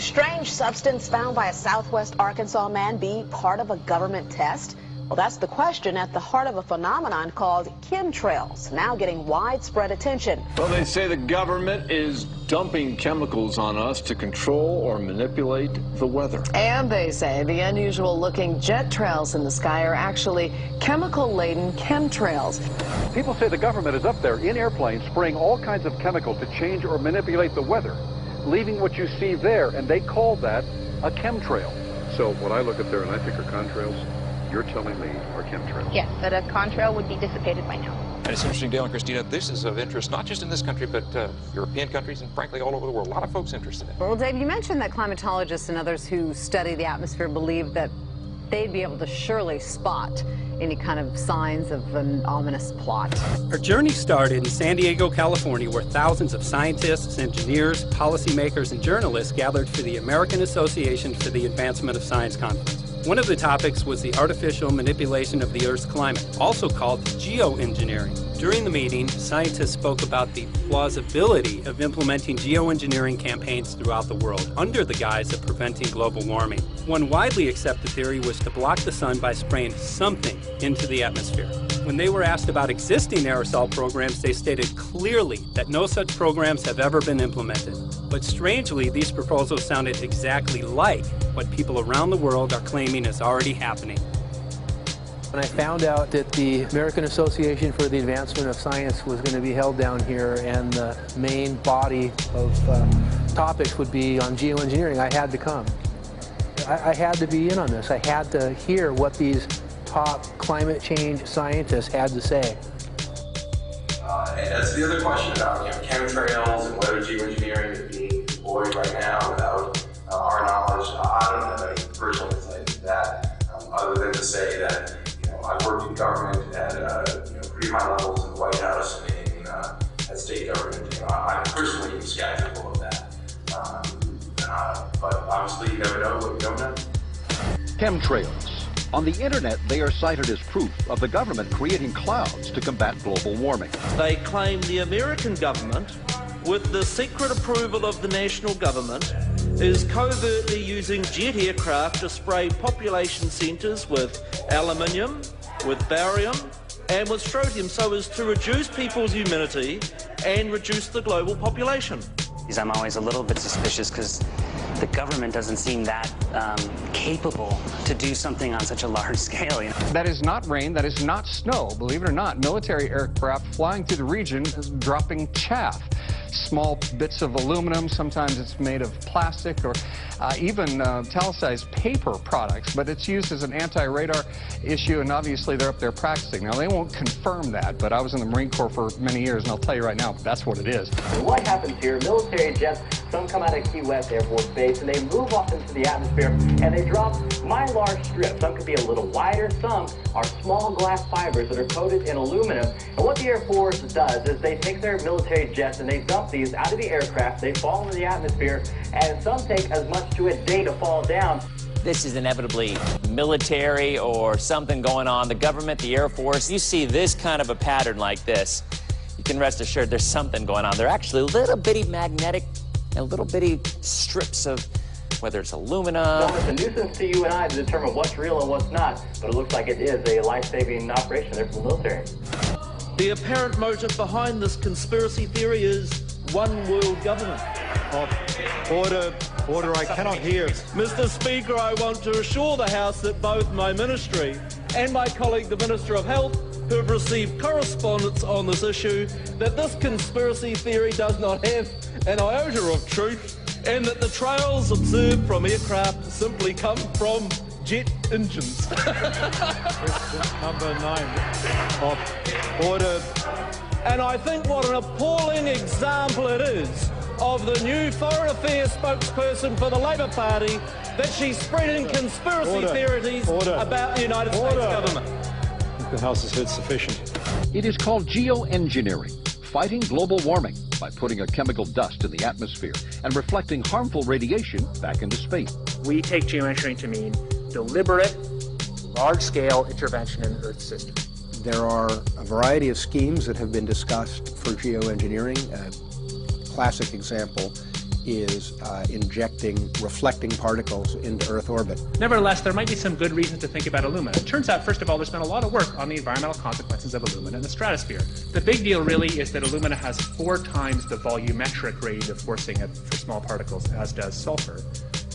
a strange substance found by a southwest Arkansas man be part of a government test? Well, that's the question at the heart of a phenomenon called chemtrails, now getting widespread attention. Well, they say the government is dumping chemicals on us to control or manipulate the weather. And they say the unusual-looking jet trails in the sky are actually chemical-laden chemtrails. People say the government is up there in airplanes spraying all kinds of chemicals to change or manipulate the weather, leaving what you see there, and they call that a chemtrail. So when I look up there and I think are contrails, you're telling me are chemtrails? Yes, that a contrail would be dissipated by now. And it's interesting, Dale and Christina, this is of interest not just in this country, but European countries and frankly all over the world. A lot of folks interested in it. Well, Dave, you mentioned that climatologists and others who study the atmosphere believe that they'd be able to surely spot any kind of signs of an ominous plot. Our journey started in San Diego, California, where thousands of scientists, engineers, policymakers, and journalists gathered for the American Association for the Advancement of Science Conference. One of the topics was the artificial manipulation of the Earth's climate, also called geoengineering. During the meeting, scientists spoke about the plausibility of implementing geoengineering campaigns throughout the world under the guise of preventing global warming. One widely accepted theory was to block the sun by spraying something into the atmosphere. When they were asked about existing aerosol programs, they stated clearly that no such programs have ever been implemented. But strangely, these proposals sounded exactly like what people around the world are claiming is already happening. When I found out that the American Association for the Advancement of Science was going to be held down here and the main body of topics would be on geoengineering, I had to come. I had to be in on this. I had to hear what these top climate change scientists had to say. And that's the other question about chemtrails and whether geoengineering is being employed right now without our knowledge. I don't have any personal insight into that, other than to say that I've worked in government at pretty high levels in the White House and in at state government. I'm personally skeptical of that. But obviously, you never know what you don't know. Chemtrails. On the internet, they are cited as proof of the government creating clouds to combat global warming. They claim the American government, with the secret approval of the national government, is covertly using jet aircraft to spray population centres with aluminium, with barium, and with strontium so as to reduce people's immunity and reduce the global population. I'm always a little bit suspicious because the government doesn't seem that capable to do something on such a large scale. That is not rain, that is not snow. Believe it or not, military aircraft flying through the region is dropping chaff. Small bits of aluminum, sometimes it's made of plastic or even italicized paper products, but it's used as an anti-radar issue, and obviously they're up there practicing. Now, they won't confirm that, but I was in the Marine Corps for many years, and I'll tell you right now, that's what it is. What happens here, military jets, some come out of Key West Air Force Base, and they move off into the atmosphere, and they drop mylar strips. Some could be a little wider, some are small glass fibers that are coated in aluminum. And what the Air Force does is they take their military jets and they dump these out of the aircraft, they fall into the atmosphere, and some take as much to a day to fall down. This is inevitably military or something going on. The government, the Air Force, you see this kind of a pattern like this, you can rest assured there's something going on. They're actually little bitty magnetic and little bitty strips of, whether it's aluminum. Well, it's a nuisance to you and I to determine what's real and what's not, but it looks like it is a life-saving operation there for the military. The apparent motive behind this conspiracy theory is one world government. Order, I cannot hear. Mr. Speaker, I want to assure the House that both my ministry and my colleague, the Minister of Health, who have received correspondence on this issue, that this conspiracy theory does not have an iota of truth, and that the trails observed from aircraft simply come from jet engines. Question number 9. Order. And I think what an appalling example it is of the new Foreign Affairs spokesperson for the Labour Party that she's spreading conspiracy theories about the United States government. I think the House has heard sufficient. It is called geoengineering, fighting global warming by putting a chemical dust in the atmosphere and reflecting harmful radiation back into space. We take geoengineering to mean deliberate, large-scale intervention in the Earth's system. There are a variety of schemes that have been discussed for geoengineering. A classic example is injecting reflecting particles into Earth orbit. Nevertheless, there might be some good reasons to think about alumina. It turns out, first of all, there's been a lot of work on the environmental consequences of alumina in the stratosphere. The big deal really is that alumina has 4 times the volumetric rate of forcing for small particles as does sulfur.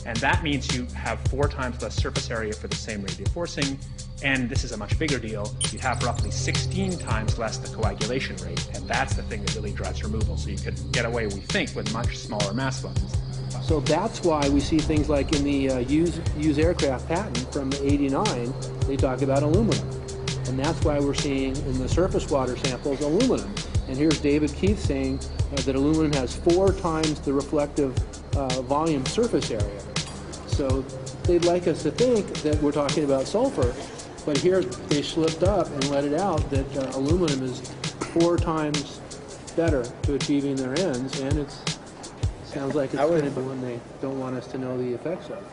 And that means you have 4 times less surface area for the same rate of forcing. And this is a much bigger deal. You have roughly 16 times less the coagulation rate. And that's the thing that really drives removal. So you could get away, we think, with much smaller mass fluxes. So that's why we see things like in the use aircraft patent from '89, they talk about aluminum. And that's why we're seeing in the surface water samples aluminum. And here's David Keith saying that aluminum has 4 times the reflective volume surface area. So they'd like us to think that we're talking about sulfur, but here they slipped up and let it out that aluminum is 4 times better to achieving their ends, and it sounds like it's going to be one they don't want us to know the effects of.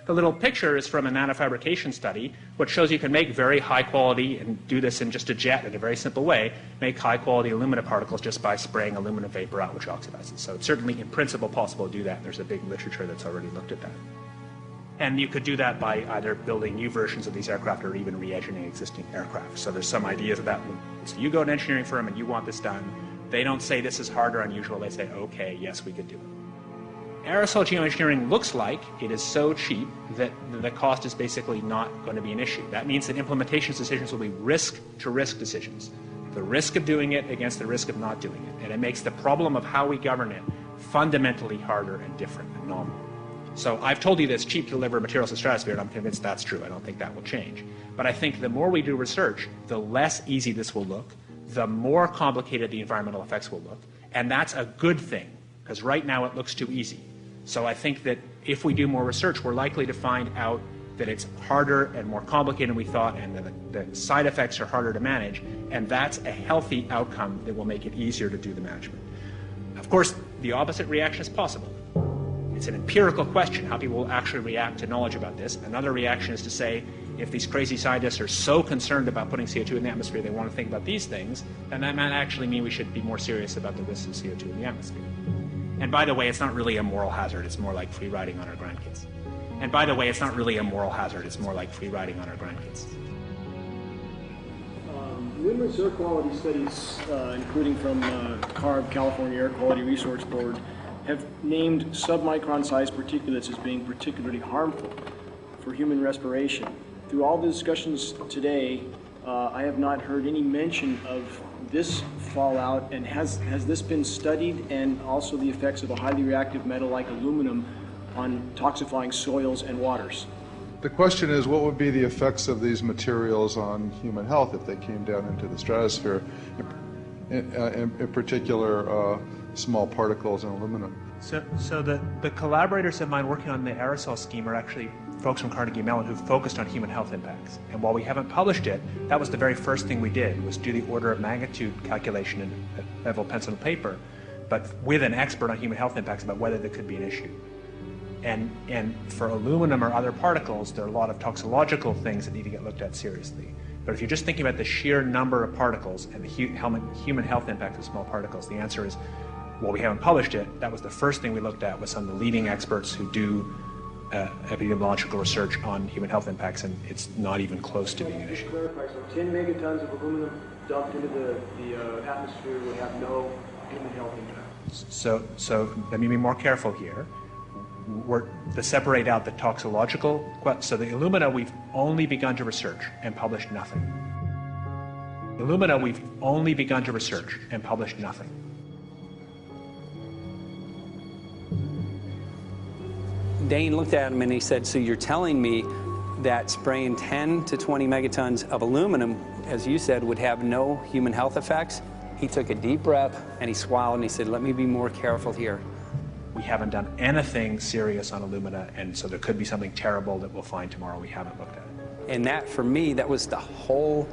The little picture is from a nanofabrication study, which shows you can make very high quality, and do this in just a jet in a very simple way, make high quality alumina particles just by spraying aluminum vapor out, which oxidizes. So it's certainly in principle possible to do that. There's a big literature that's already looked at that. And you could do that by either building new versions of these aircraft or even re-engineering existing aircraft. So there's some ideas of that. So you go to an engineering firm and you want this done. They don't say this is hard or unusual. They say, okay, yes, we could do it. Aerosol geoengineering looks like it is so cheap that the cost is basically not going to be an issue. That means that implementation decisions will be risk-to-risk decisions. The risk of doing it against the risk of not doing it. And it makes the problem of how we govern it fundamentally harder and different and novel. So I've told you that it's cheap to deliver materials to the stratosphere, and I'm convinced that's true. I don't think that will change. But I think the more we do research, the less easy this will look, the more complicated the environmental effects will look. And that's a good thing, because right now it looks too easy. So I think that if we do more research, we're likely to find out that it's harder and more complicated than we thought, and that the side effects are harder to manage, and that's a healthy outcome that will make it easier to do the management. Of course, the opposite reaction is possible. It's an empirical question how people will actually react to knowledge about this. Another reaction is to say, if these crazy scientists are so concerned about putting CO2 in the atmosphere, they want to think about these things, then that might actually mean we should be more serious about the risks of CO2 in the atmosphere. And by the way, it's not really a moral hazard. It's more like free riding on our grandkids. And by the way, it's not really a moral hazard. It's more like free riding on our grandkids. Numerous air quality studies, including from CARB, California Air Quality Resource Board, have named submicron-sized particulates as being particularly harmful for human respiration. Through all the discussions today, I have not heard any mention of this fallout, and has this been studied, and also the effects of a highly reactive metal like aluminum on toxifying soils and waters? The question is, what would be the effects of these materials on human health if they came down into the stratosphere, in particular small particles and aluminum? So the collaborators of mine working on the aerosol scheme are actually folks from Carnegie Mellon who've focused on human health impacts. And while we haven't published it, that was the very first thing we did, was do the order of magnitude calculation in level pencil and paper, but with an expert on human health impacts about whether there could be an issue. And for aluminum or other particles, there are a lot of toxicological things that need to get looked at seriously. But if you're just thinking about the sheer number of particles and the human health impact of small particles, the answer is, well, we haven't published it. That was the first thing we looked at with some of the leading experts who do epidemiological research on human health impacts, and it's not even close to being an issue. To clarify, so 10 megatons of aluminum dumped into the atmosphere would have no human health impact. So let me be more careful here. To separate out the toxicological, so the alumina we've only begun to research and published nothing. Alumina we've only begun to research and published nothing. Dane looked at him and he said, so you're telling me that spraying 10 to 20 megatons of aluminum, as you said, would have no human health effects? He took a deep breath and he swallowed and he said, let me be more careful here. We haven't done anything serious on alumina, and so there could be something terrible that we'll find tomorrow we haven't looked at. And that, for me, that was the whole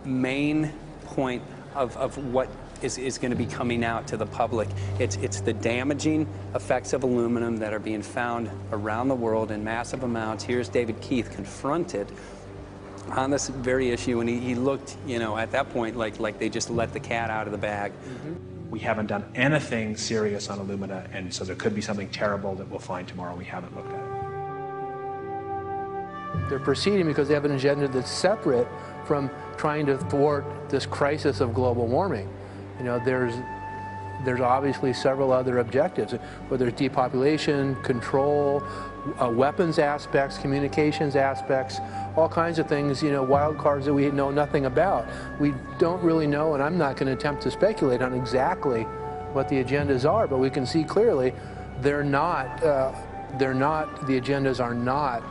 main point of what is going to be coming out to the public. It's the damaging effects of aluminum that are being found around the world in massive amounts. Here's David Keith confronted on this very issue, and he looked, you know, at that point like they just let the cat out of the bag. Mm-hmm. We haven't done anything serious on Illumina, and so there could be something terrible that we'll find tomorrow. We haven't looked at it. They're proceeding because they have an agenda that's separate from trying to thwart this crisis of global warming. You know, there's obviously several other objectives, whether it's depopulation, control, weapons aspects, communications aspects, all kinds of things, you know, wild cards that we know nothing about. We don't really know, and I'm not going to attempt to speculate on exactly what the agendas are, but we can see clearly the agendas are not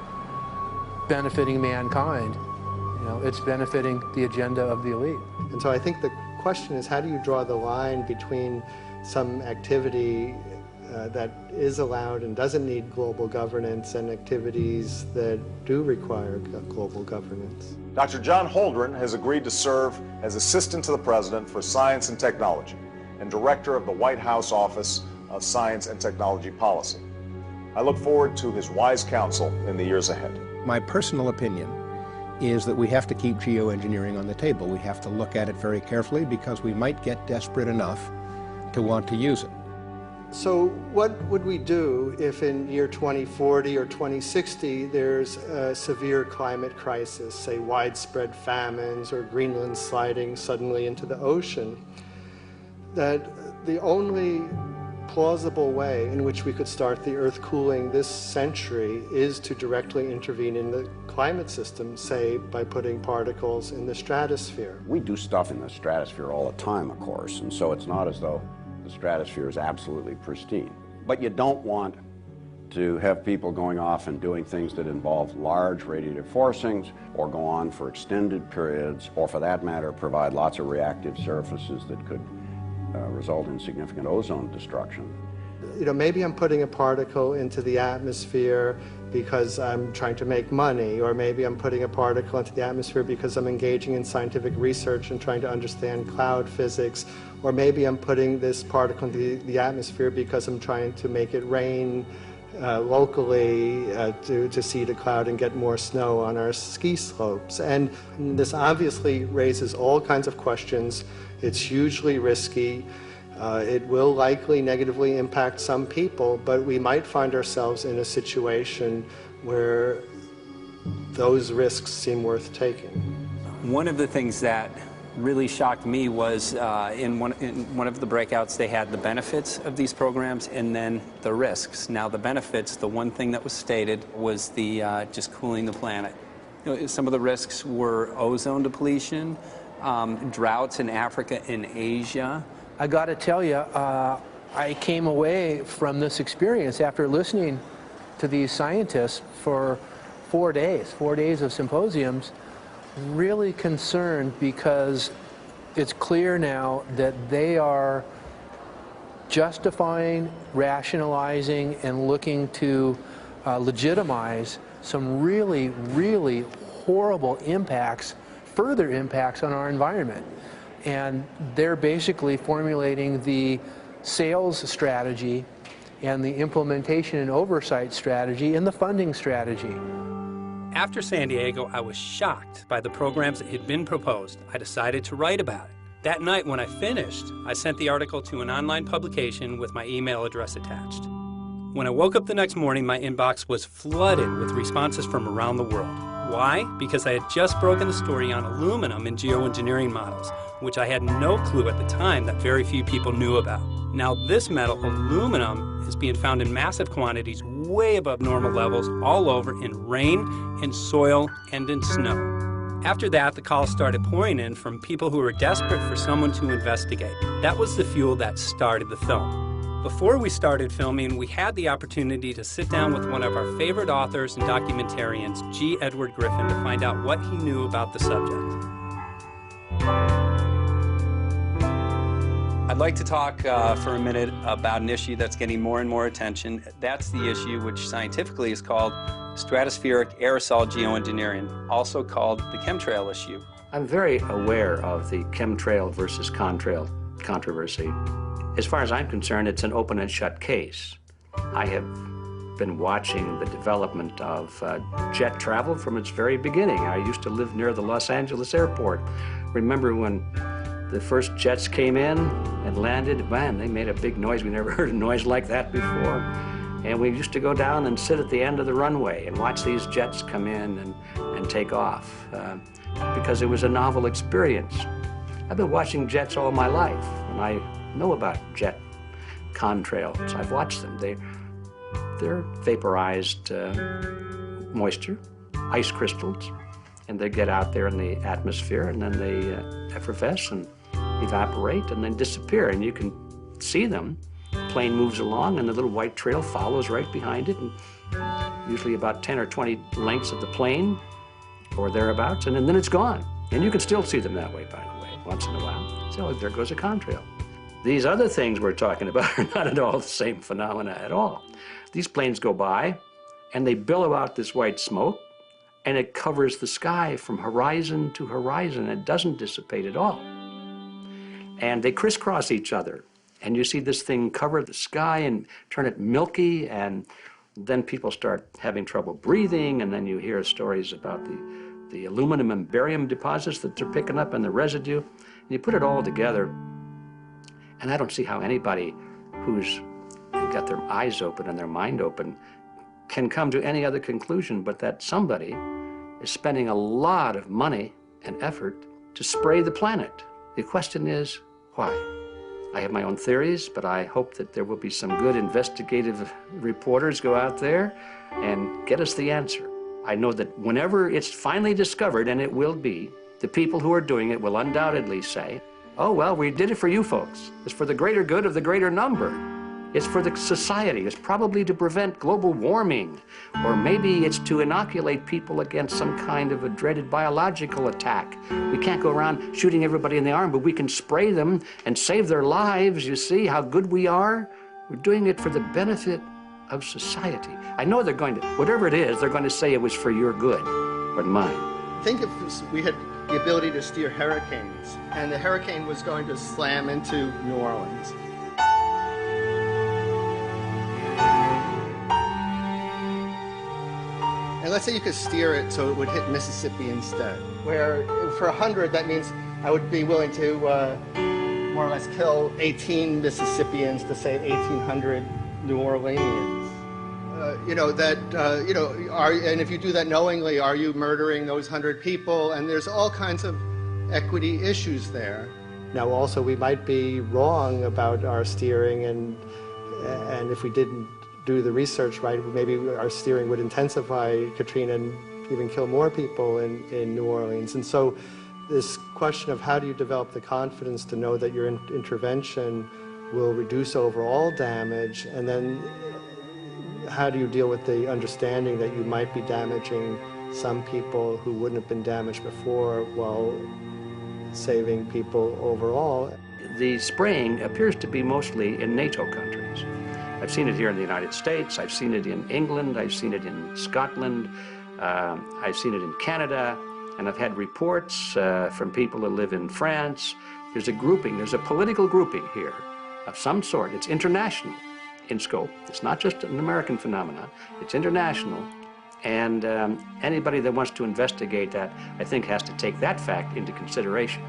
benefiting mankind. You know, it's benefiting the agenda of the elite. And so I think the question is, how do you draw the line between some activity that is allowed and doesn't need global governance and activities that do require global governance? Dr. John Holdren has agreed to serve as Assistant to the President for Science and Technology and Director of the White House Office of Science and Technology Policy. I look forward to his wise counsel in the years ahead. My personal opinion is that we have to keep geoengineering on the table. We have to look at it very carefully because we might get desperate enough to want to use it. So what would we do if in year 2040 or 2060 there's a severe climate crisis, say widespread famines or Greenland sliding suddenly into the ocean? That the only plausible way in which we could start the Earth cooling this century is to directly intervene in the climate system, say by putting particles in the stratosphere. We do stuff in the stratosphere all the time, of course, and so it's not as though the stratosphere is absolutely pristine. But you don't want to have people going off and doing things that involve large radiative forcings or go on for extended periods, or for that matter provide lots of reactive surfaces that could result in significant ozone destruction. You know, maybe I'm putting a particle into the atmosphere because I'm trying to make money, or maybe I'm putting a particle into the atmosphere because I'm engaging in scientific research and trying to understand cloud physics, or maybe I'm putting this particle into the atmosphere because I'm trying to make it rain locally to seed a cloud and get more snow on our ski slopes. And this obviously raises all kinds of questions. It's hugely risky. It will likely negatively impact some people, but we might find ourselves in a situation where those risks seem worth taking. One of the things that really shocked me was in one of the breakouts they had the benefits of these programs and then the risks. Now the benefits, the one thing that was stated was the just cooling the planet. You know, some of the risks were ozone depletion, droughts in Africa and Asia. I got to tell you, I came away from this experience after listening to these scientists for 4 days of symposiums, really concerned, because it's clear now that they are justifying, rationalizing, and looking to legitimize some really, really horrible impacts, further impacts on our environment. And they're basically formulating the sales strategy and the implementation and oversight strategy and the funding strategy. After San Diego, I was shocked by the programs that had been proposed. I decided to write about it. That night when I finished, I sent the article to an online publication with my email address attached. When I woke up the next morning, my inbox was flooded with responses from around the world. Why? Because I had just broken the story on aluminum in geoengineering models, which I had no clue at the time that very few people knew about. Now this metal, aluminum, is being found in massive quantities way above normal levels all over in rain, in soil, and in snow. After that, the calls started pouring in from people who were desperate for someone to investigate. That was the fuel that started the film. Before we started filming, we had the opportunity to sit down with one of our favorite authors and documentarians, G. Edward Griffin, to find out what he knew about the subject. I'd like to talk for a minute about an issue that's getting more and more attention. That's the issue which scientifically is called stratospheric aerosol geoengineering, also called the chemtrail issue. I'm very aware of the chemtrail versus contrail controversy. As far as I'm concerned, it's an open and shut case. I have been watching the development of jet travel from its very beginning. I used to live near the Los Angeles airport. Remember when the first jets came in and landed, man, they made a big noise. We never heard a noise like that before. And we used to go down and sit at the end of the runway and watch these jets come in and take off because it was a novel experience. I've been watching jets all my life, and I know about jet contrails. I've watched them. They're vaporized moisture, ice crystals, and they get out there in the atmosphere, and then they effervesce and evaporate and then disappear, and you can see them. The plane moves along, and the little white trail follows right behind it, and usually about 10 or 20 lengths of the plane or thereabouts, and then it's gone. And you can still see them that way, by the way, once in a while. So there goes a contrail. These other things we're talking about are not at all the same phenomena at all. These planes go by, and they billow out this white smoke, and it covers the sky from horizon to horizon. It doesn't dissipate at all. And they crisscross each other. And you see this thing cover the sky and turn it milky, and then people start having trouble breathing, and then you hear stories about the aluminum and barium deposits that they're picking up and the residue. And you put it all together, and I don't see how anybody who's got their eyes open and their mind open can come to any other conclusion but that somebody is spending a lot of money and effort to spray the planet. The question is, why? I have my own theories, but I hope that there will be some good investigative reporters go out there and get us the answer. I know that whenever it's finally discovered, and it will be, the people who are doing it will undoubtedly say, oh, well, we did it for you folks. It's for the greater good of the greater number. It's for the society. It's probably to prevent global warming, or maybe it's to inoculate people against some kind of a dreaded biological attack. We can't go around shooting everybody in the arm, but we can spray them and save their lives. You see how good we are? We're doing it for the benefit of society. I know they're going to, whatever it is, they're going to say it was for your good or mine. Think if we had the ability to steer hurricanes, and the hurricane was going to slam into New Orleans. And let's say you could steer it so it would hit Mississippi instead, where for 100, that means I would be willing to more or less kill 18 Mississippians to save 1,800 New Orleanians. And if you do that knowingly, are you murdering those 100 people? And there's all kinds of equity issues there. Now, also, we might be wrong about our steering, and if we didn't do the research right, maybe our steering would intensify Katrina and even kill more people in New Orleans. And so this question of how do you develop the confidence to know that your intervention will reduce overall damage, and then how do you deal with the understanding that you might be damaging some people who wouldn't have been damaged before while saving people overall? The spraying appears to be mostly in NATO countries. I've seen it here in the United States, I've seen it in England, I've seen it in Scotland, I've seen it in Canada, and I've had reports from people who live in France. There's a grouping, there's a political grouping here of some sort. It's international in scope. It's not just an American phenomenon, it's international. And anybody that wants to investigate that, I think, has to take that fact into consideration.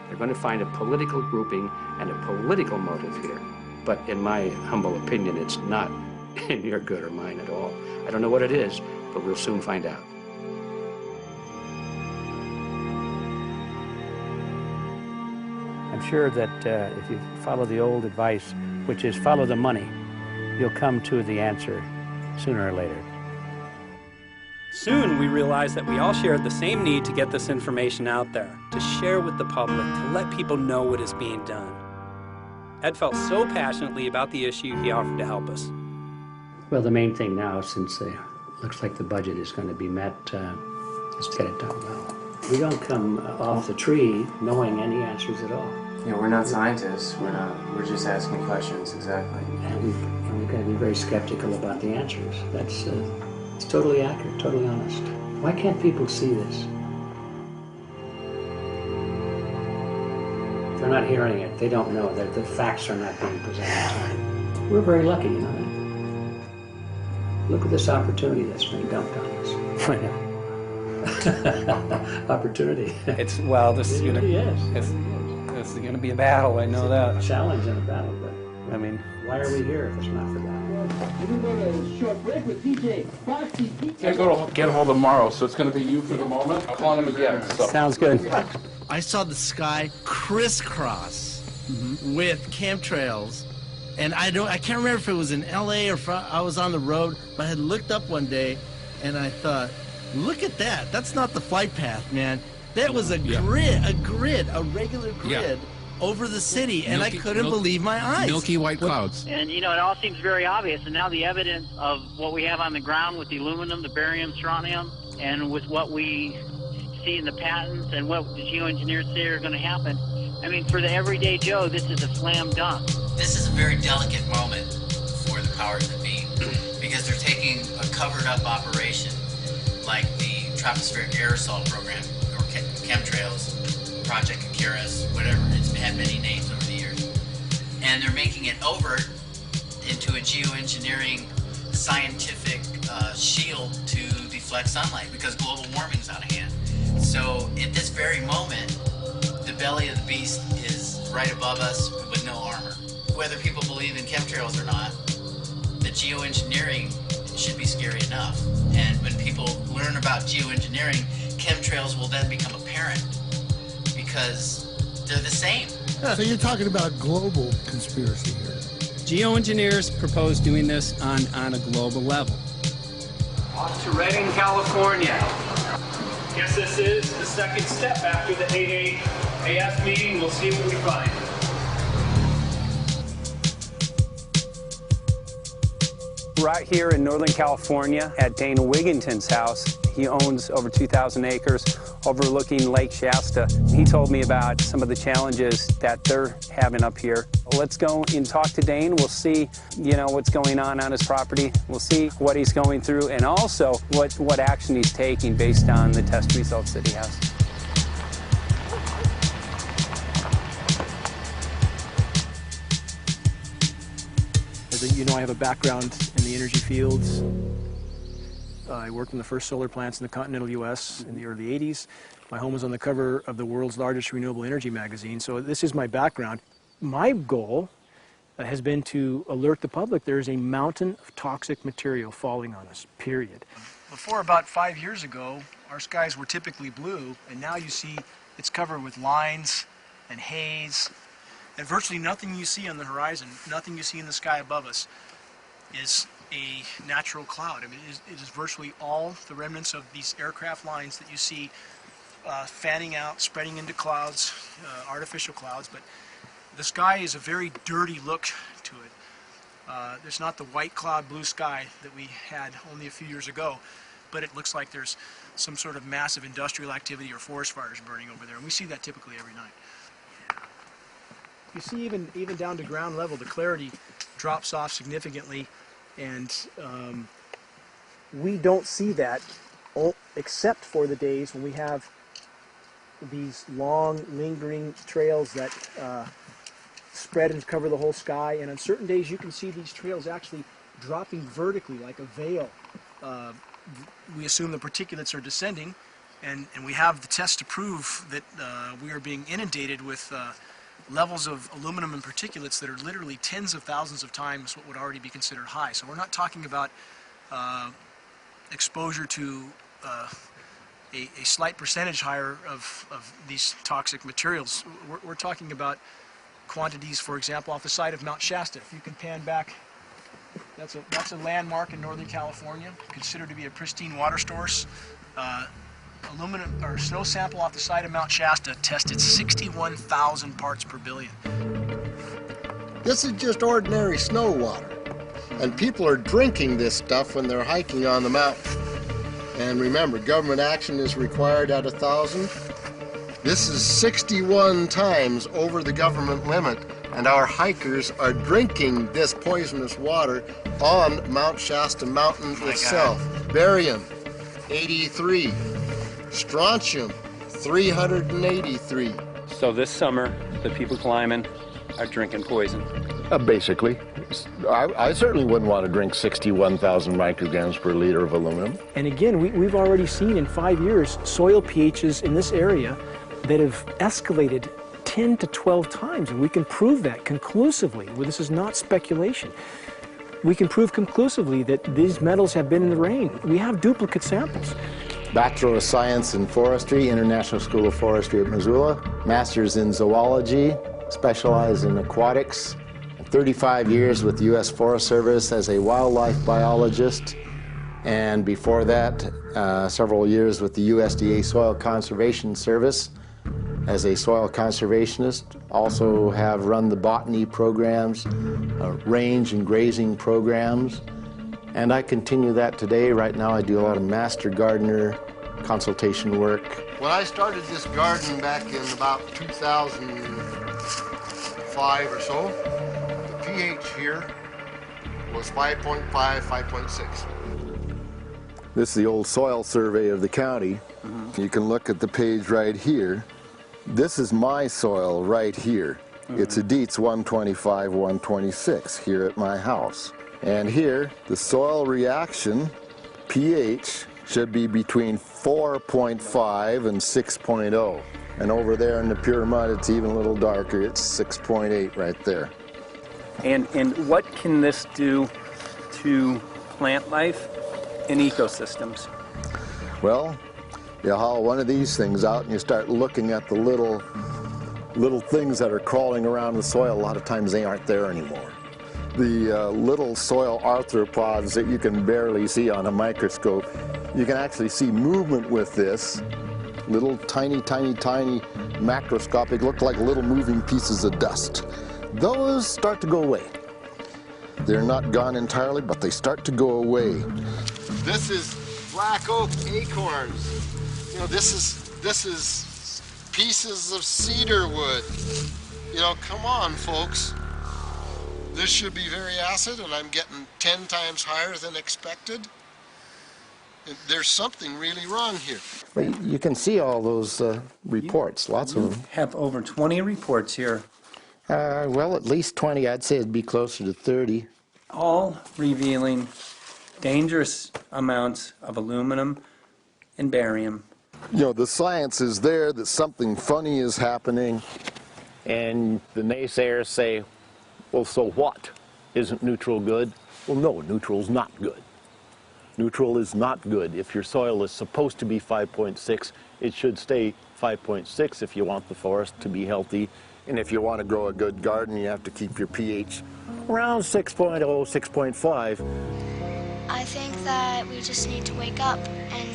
They're going to find a political grouping and a political motive here. But in my humble opinion, it's not in your good or mine at all. I don't know what it is, but we'll soon find out. I'm sure that if you follow the old advice, which is follow the money, you'll come to the answer sooner or later. Soon we realized that we all shared the same need to get this information out there, to share with the public, to let people know what is being done. Ed felt so passionately about the issue, he offered to help us. Well, the main thing now, since it looks like the budget is going to be met, is to get it done well. We don't come off the tree knowing any answers at all. Yeah, we're not scientists. We're just asking questions, exactly. And we've got to be very skeptical about the answers. That's it's totally accurate, totally honest. Why can't people see this? They're not hearing it. They don't know that the facts are not being presented. We're very lucky, you know that. Look at this opportunity that's being dumped on us. I know. Opportunity. It's, well, this is going to... Yes. This is going to be a battle, I know that. A challenge and a battle, but I mean, why are we here if it's not for that? Can't go to get a hold of Morrow, so it's going to be you for the moment. I'll call him again. So. Sounds good. I saw the sky crisscross with chemtrails, and I can't remember if it was in LA or if I was on the road, but I had looked up one day and I thought, look at that. That's not the flight path, man. That was a grid, a regular grid over the city, and I couldn't believe my eyes. Milky white clouds. And, you know, it all seems very obvious, and now the evidence of what we have on the ground with the aluminum, the barium, strontium, and with what we see in the patents and what the geoengineers say are going to happen, I mean, for the everyday Joe, this is a slam dunk. This is a very delicate moment for the powers that be, because they're taking a covered-up operation like the tropospheric aerosol program, or chemtrails, Project Icarus, whatever. It's had many names over the years. And they're making it over into a geoengineering scientific shield to deflect sunlight because global warming's out of hand. So at this very moment, the belly of the beast is right above us with no armor. Whether people believe in chemtrails or not, the geoengineering should be scary enough. And when people learn about geoengineering, chemtrails will then become apparent because they're the same. So you're talking about a global conspiracy here. Geoengineers propose doing this on a global level. Off to Redding, California. Guess this is the second step after the 8 AF meeting. We'll see what we find. Right here in Northern California at Dana Wigginton's house. He owns over 2,000 acres overlooking Lake Shasta. He told me about some of the challenges that they're having up here. Let's go and talk to Dane. We'll see, you know, what's going on his property. We'll see what he's going through and also what action he's taking based on the test results that he has. As you know, I have a background in the energy fields. I worked in the first solar plants in the continental U.S. in the early 80s. My home was on the cover of the world's largest renewable energy magazine, so this is my background. My goal has been to alert the public there is a mountain of toxic material falling on us, period. Before about 5 years ago, our skies were typically blue, and now you see it's covered with lines and haze, and virtually nothing you see on the horizon, nothing you see in the sky above us is a natural cloud. I mean, it is virtually all the remnants of these aircraft lines that you see fanning out, spreading into clouds, artificial clouds, but the sky is a very dirty look to it. There's not the white cloud blue sky that we had only a few years ago, but it looks like there's some sort of massive industrial activity or forest fires burning over there, and we see that typically every night. You see even down to ground level, the clarity drops off significantly, and we don't see that except for the days when we have these long, lingering trails that spread and cover the whole sky, and on certain days you can see these trails actually dropping vertically like a veil. We assume the particulates are descending, and we have the test to prove that we are being inundated with levels of aluminum and particulates that are literally tens of thousands of times what would already be considered high. So we're not talking about exposure to a slight percentage higher of these toxic materials. We're talking about quantities, for example, off the side of Mount Shasta. If you can pan back, that's a landmark in Northern California, considered to be a pristine water source. Aluminum or snow sample off the side of Mount Shasta tested 61,000 parts per billion. This is just ordinary snow water, and people are drinking this stuff when they're hiking on the mountain. And remember, government action is required at 1,000. This is 61 times over the government limit, and our hikers are drinking this poisonous water on Mount Shasta Mountain itself. Barium, 83. Strontium, 383. So this summer, the people climbing are drinking poison. Basically. I certainly wouldn't want to drink 61,000 micrograms per liter of aluminum. And again, we've already seen in 5 years soil pHs in this area that have escalated 10 to 12 times, and we can prove that conclusively. Well, this is not speculation. We can prove conclusively that these metals have been in the rain. We have duplicate samples. Bachelor of Science in Forestry, International School of Forestry at Missoula. Master's in Zoology, specialized in aquatics. 35 years with the U.S. Forest Service as a wildlife biologist. And before that, several years with the USDA Soil Conservation Service as a soil conservationist. Also have run the botany programs, range and grazing programs. And I continue that today. Right now I do a lot of master gardener consultation work. When I started this garden back in about 2005 or so, the pH here was 5.5, 5.6. This is the old soil survey of the county. You can look at the page right here. This is my soil right here. It's a Dietz 125, 126 here at my house. And here, the soil reaction pH should be between 4.5 and 6.0. And over there in the pure mud, it's even a little darker. It's 6.8 right there. And what can this do to plant life and ecosystems? Well, you haul one of these things out and you start looking at the little things that are crawling around the soil. A lot of times they aren't there anymore. The little soil arthropods that you can barely see on a microscope, you can actually see movement with this. Little tiny macroscopic, look like little moving pieces of dust. Those start to go away. They're not gone entirely, but they start to go away. This is black oak acorns. You know, this is pieces of cedar wood. You know, come on, folks. This should be very acid, and I'm getting 10 times higher than expected. There's something really wrong here. Well, you can see all those reports, lots of them. Have over 20 reports here. Well, at least 20. I'd say it'd be closer to 30. All revealing dangerous amounts of aluminum and barium. You know, the science is there that something funny is happening. And the naysayers say, well, so what? Isn't neutral good? Well, no, neutral's not good. Neutral is not good. If your soil is supposed to be 5.6, it should stay 5.6 if you want the forest to be healthy. And if you want to grow a good garden, you have to keep your pH around 6.0, 6.5. I think that we just need to wake up and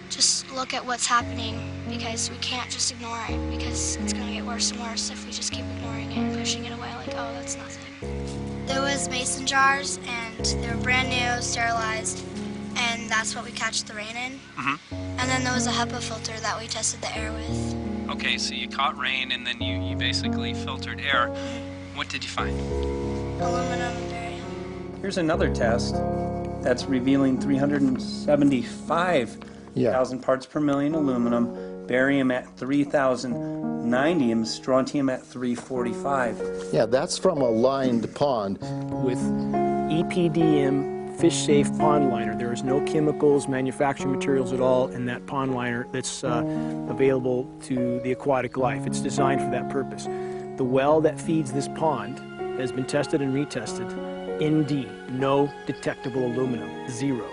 just look at what's happening, because we can't just ignore it, because it's going to get worse and worse if we just keep ignoring it and pushing it away like, oh, that's nothing. There was mason jars, and they were brand new, sterilized, and that's what we catch the rain in. And then there was a HEPA filter that we tested the air with. Okay, so you caught rain and then you basically filtered air. What did you find? Aluminum and barium. Here's another test that's revealing 375,000 parts per million aluminum, barium at 3,090, and strontium at 345. Yeah, that's from a lined pond. With EPDM fish-safe pond liner. There is no chemicals, manufacturing materials at all in that pond liner that's available to the aquatic life. It's designed for that purpose. The well that feeds this pond has been tested and retested. ND, no detectable aluminum, 0.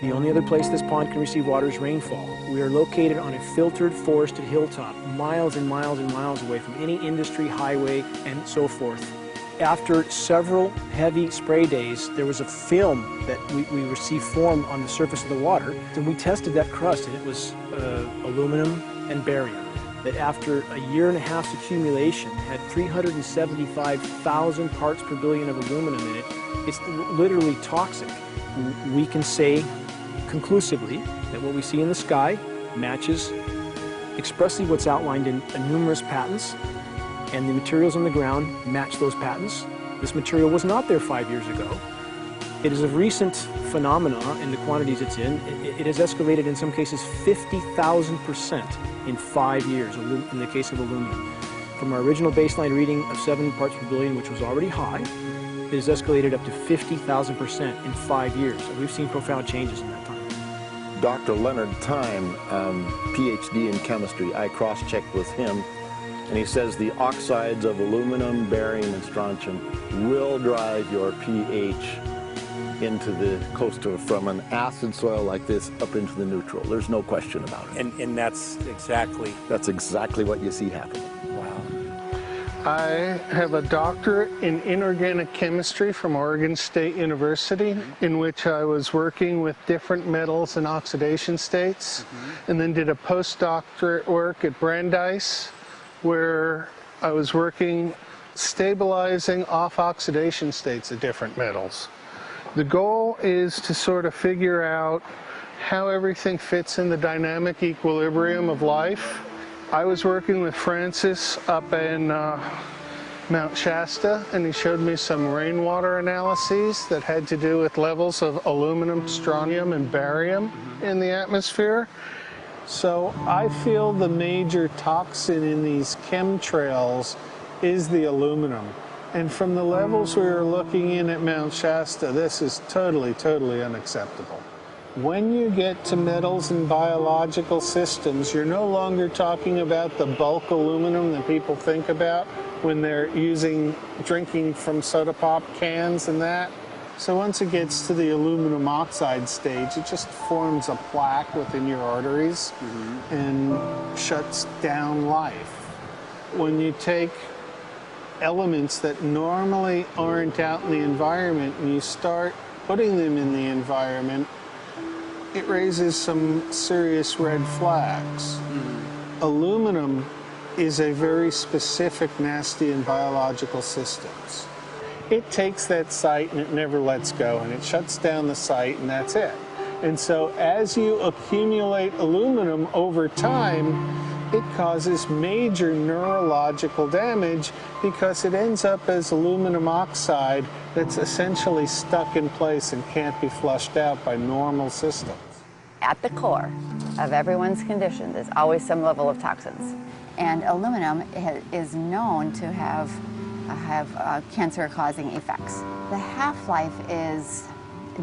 The only other place this pond can receive water is rainfall. We are located on a filtered, forested hilltop, miles and miles and miles away from any industry, highway, and so forth. After several heavy spray days, there was a film that we received formed on the surface of the water, and we tested that crust, and it was aluminum and barium. That after a year and a half's accumulation had 375,000 parts per billion of aluminum in it. It's literally toxic. We can say conclusively that what we see in the sky matches expressly what's outlined in numerous patents, and the materials on the ground match those patents. This material was not there 5 years ago. It is a recent phenomenon in the quantities it's in. It has escalated in some cases 50,000% in 5 years in the case of aluminum. From our original baseline reading of 7 parts per billion, which was already high, it has escalated up to 50,000% in 5 years. So we've seen profound changes in that time. Dr. Leonard Time, PhD in chemistry, I cross-checked with him And he says the oxides of aluminum, barium, and strontium will drive your pH into the close to from an acid soil like this up into the neutral. There's no question about it. And that's exactly what you see happen. Wow. I have a doctorate in inorganic chemistry from Oregon State University, in which I was working with different metals and oxidation states, and then did a postdoctorate work at Brandeis, where I was working stabilizing off oxidation states of different metals. The goal is to sort of figure out how everything fits in the dynamic equilibrium of life. I was working with Francis up in Mount Shasta, and he showed me some rainwater analyses that had to do with levels of aluminum, strontium, and barium in the atmosphere. So I feel the major toxin in these chemtrails is the aluminum. And from the levels we were looking in at Mount Shasta, this is totally, totally unacceptable. When you get to metals and biological systems, you're no longer talking about the bulk aluminum that people think about when they're drinking from soda pop cans and that. So once it gets to the aluminum oxide stage, it just forms a plaque within your arteries and shuts down life. When you take elements that normally aren't out in the environment and you start putting them in the environment, it raises some serious red flags. Aluminum is a very specific, nasty and biological systems. It takes that site and it never lets go, and it shuts down the site, and that's it. And so as you accumulate aluminum over time, it causes major neurological damage because it ends up as aluminum oxide that's essentially stuck in place and can't be flushed out by normal systems. At the core of everyone's condition, there's always some level of toxins. And aluminum is known to have cancer-causing effects. The half-life is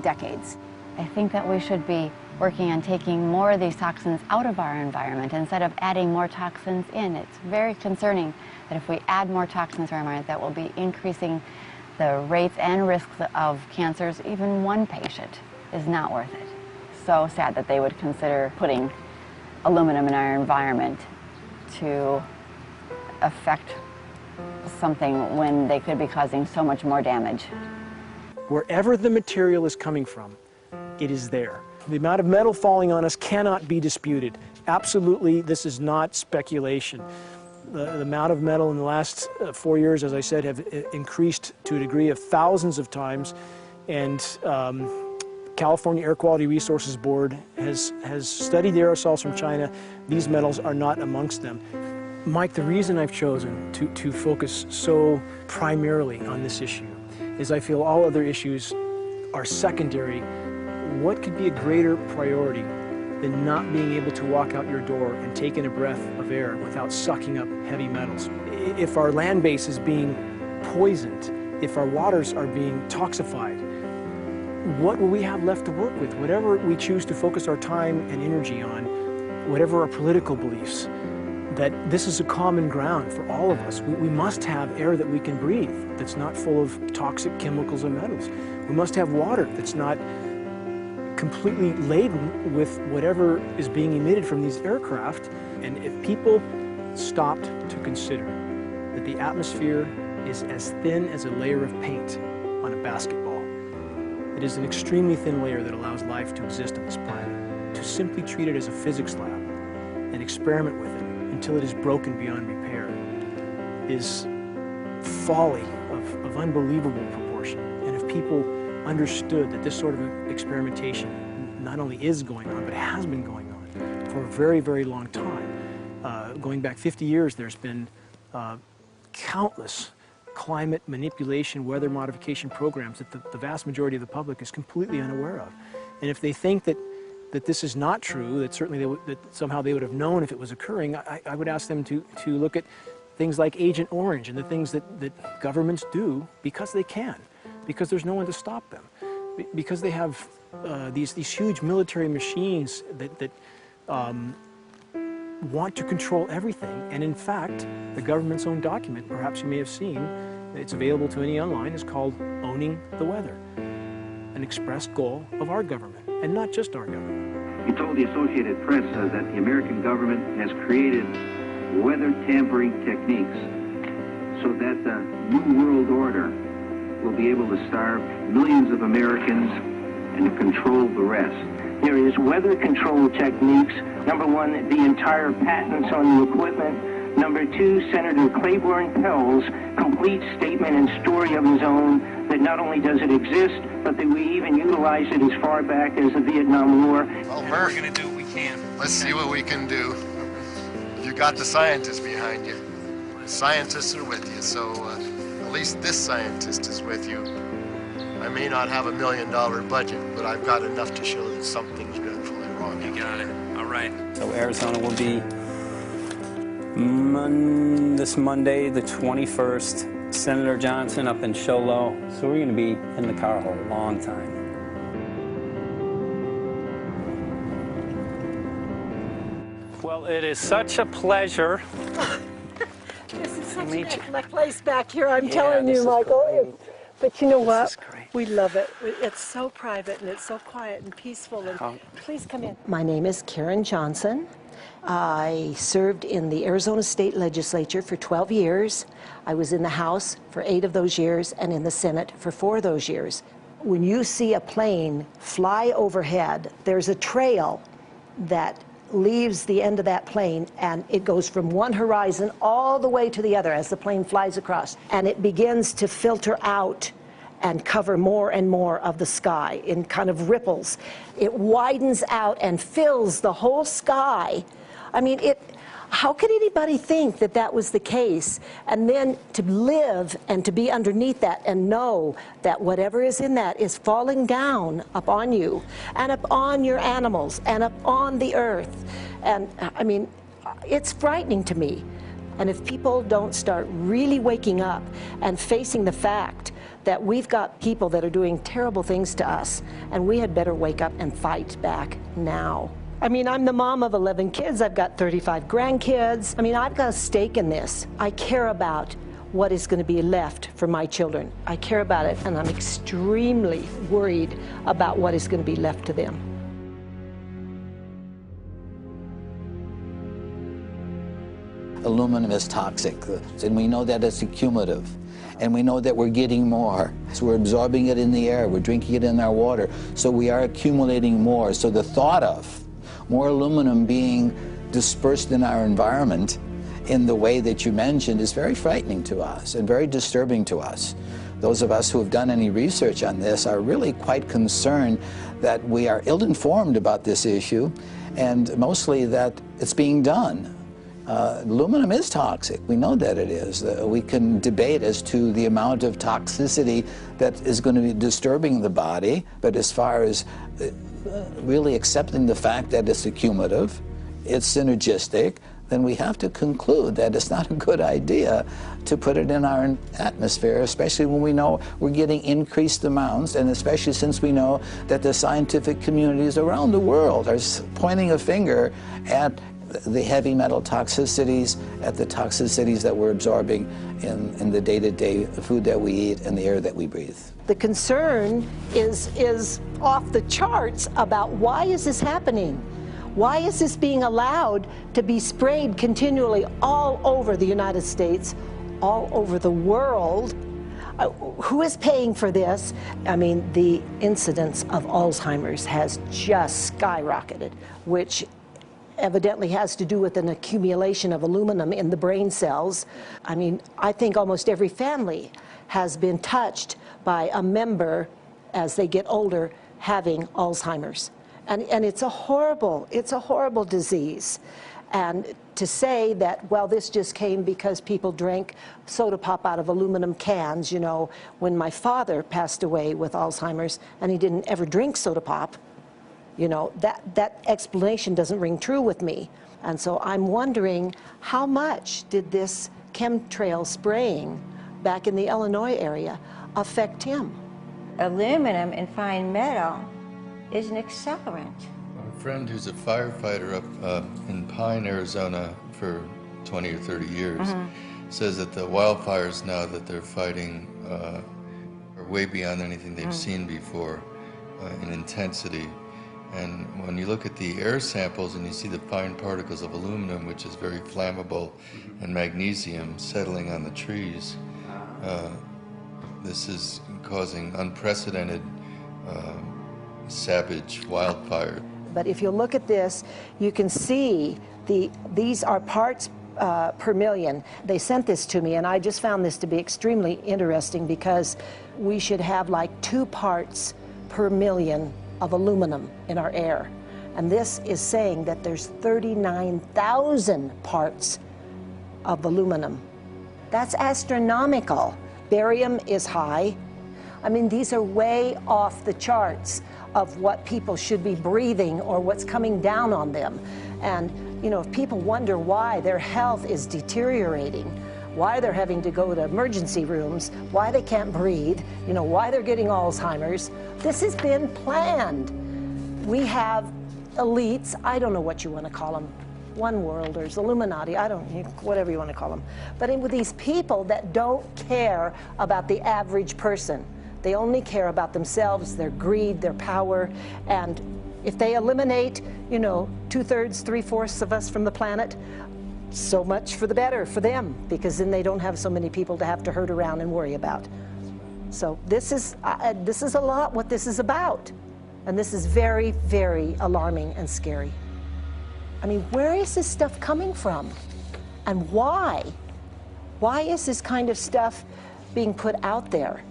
decades. I think that we should be working on taking more of these toxins out of our environment instead of adding more toxins in. It's very concerning that if we add more toxins to our environment, that will be increasing the rates and risks of cancers. Even one patient is not worth it. So sad that they would consider putting aluminum in our environment to affect something when they could be causing so much more damage. Wherever the material is coming from, it is there. The amount of metal falling on us cannot be disputed. Absolutely, this is not speculation. The amount of metal in the last 4 years, as I said, have increased to a degree of thousands of times, and California Air Quality Resources Board has studied the aerosols from China. These metals are not amongst them. Mike, the reason I've chosen to focus so primarily on this issue is I feel all other issues are secondary. What could be a greater priority than not being able to walk out your door and take in a breath of air without sucking up heavy metals? If our land base is being poisoned, if our waters are being toxified, what will we have left to work with? Whatever we choose to focus our time and energy on, whatever our political beliefs, that this is a common ground for all of us. We must have air that we can breathe that's not full of toxic chemicals and metals. We must have water that's not completely laden with whatever is being emitted from these aircraft. And if people stopped to consider that the atmosphere is as thin as a layer of paint on a basketball, it is an extremely thin layer that allows life to exist on this planet, to simply treat it as a physics lab and experiment with it until it is broken beyond repair is folly of unbelievable proportion. And if people understood that this sort of experimentation not only is going on, but has been going on for a very, very long time. Going back 50 years, there's been countless climate manipulation, weather modification programs that the vast majority of the public is completely unaware of. And if they think that this is not true, that certainly that somehow they would have known if it was occurring, I would ask them to look at things like Agent Orange and the things that governments do because they can, because there's no one to stop them, because they have these huge military machines that want to control everything, and in fact, the government's own document, perhaps you may have seen, it's available to any online, is called Owning the Weather, an expressed goal of our government, and not just our government. He told the Associated Press that the American government has created weather tampering techniques so that the New World Order will be able to starve millions of Americans and to control the rest. There is weather control techniques. Number one, the entire patents on the equipment. Number two, Senator Claiborne Pell's complete statement and story of his own that not only does it exist, but that we even utilize it as far back as the Vietnam War. Well, Murph, We're going to do what we can. let's see what we can do. You got the scientists behind you. The scientists are with you, so at least this scientist is with you. I may not have $1 million budget, but I've got enough to show that something's dreadfully wrong. You got it. All right. So Arizona will be this Monday, the 21st. Senator Johnson up in Show Low. So we're going to be in the car a long time. Well, it is such a pleasure. This is such an excellent place back here, I'm telling you, Michael. But you know what? We love it. It's so private and it's so quiet and peaceful. And please come in. My name is Karen Johnson. I served in the Arizona State Legislature for 12 years. I was in the House for 8 of those years and in the Senate for 4 of those years. When you see a plane fly overhead, there's a trail that leaves the end of that plane, and it goes from one horizon all the way to the other as the plane flies across, and it begins to filter out and cover more and more of the sky in kind of ripples. It widens out and fills the whole sky. I mean, how could anybody think that that was the case? And then to live and to be underneath that and know that whatever is in that is falling down upon you and upon your animals and upon the earth. And I mean, it's frightening to me. And if people don't start really waking up and facing the fact that we've got people that are doing terrible things to us, and we had better wake up and fight back now. I mean, I'm the mom of 11 kids. I've got 35 grandkids. I mean, I've got a stake in this. I care about what is going to be left for my children. I care about it, and I'm extremely worried about what is going to be left to them. Aluminum is toxic, and we know that it's accumulative. And we know that we're getting more. So we're absorbing it in the air, we're drinking it in our water, so we are accumulating more. So the thought of more aluminum being dispersed in our environment in the way that you mentioned is very frightening to us and very disturbing to us. Those of us who have done any research on this are really quite concerned that we are ill-informed about this issue, and mostly that it's being done. Aluminum is toxic. We know that it is. We can debate as to the amount of toxicity that is going to be disturbing the body, but as far as really accepting the fact that it's accumulative, it's synergistic, then we have to conclude that it's not a good idea to put it in our atmosphere, especially when we know we're getting increased amounts, and especially since we know that the scientific communities around the world are pointing a finger at the heavy metal toxicities, at the toxicities that we're absorbing in the day-to-day food that we eat and the air that we breathe. The concern is off the charts about why is this happening? Why is this being allowed to be sprayed continually all over the United States, all over the world? Who is paying for this? I mean, the incidence of Alzheimer's has just skyrocketed, which evidently has to do with an accumulation of aluminum in the brain cells. I mean, I think almost every family has been touched by a member as they get older having Alzheimer's. And it's a horrible disease. And to say that, well, this just came because people drank soda pop out of aluminum cans, you know, when my father passed away with Alzheimer's and he didn't ever drink soda pop, you know, that explanation doesn't ring true with me. And so I'm wondering, how much did this chemtrail spraying back in the Illinois area affect him? Aluminum and fine metal is an accelerant. friend who's a firefighter up in Pine, Arizona for 20 or 30 years says that the wildfires now that they're fighting are way beyond anything they've seen before in intensity. And when you look at the air samples and you see the fine particles of aluminum, which is very flammable, and magnesium settling on the trees, this is causing unprecedented savage wildfire. But if you look at this, you can see these are parts per million. They sent this to me, and I just found this to be extremely interesting because we should have like 2 parts per million of aluminum in our air. And this is saying that there's 39,000 parts of aluminum. That's astronomical. Barium is high. I mean, these are way off the charts of what people should be breathing or what's coming down on them. And, you know, if people wonder why their health is deteriorating, why they're having to go to emergency rooms, why they can't breathe, you know, why they're getting Alzheimer's, this has been planned. We have elites, I don't know what you want to call them, one worlders, Illuminati, I don't, whatever you want to call them. But with these people that don't care about the average person. They only care about themselves, their greed, their power, and if they eliminate, you know, 2/3, 3/4 of us from the planet, so much for the better for them, because then they don't have so many people to have to herd around and worry about. So this is a lot what this is about. And this is very, very alarming and scary. I mean, where is this stuff coming from? And why? Why is this kind of stuff being put out there?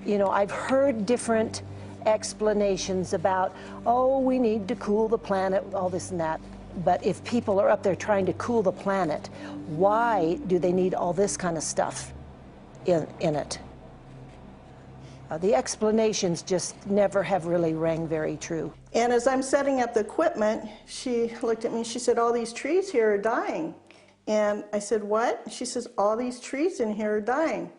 You know, I've heard different explanations about, oh, we need to cool the planet, all this and that. But if people are up there trying to cool the planet, why do they need all this kind of stuff in it? The explanations just never have really rang very true. And as I'm setting up the equipment, she looked at me, she said, all these trees here are dying. And I said, what? She says, all these trees in here are dying.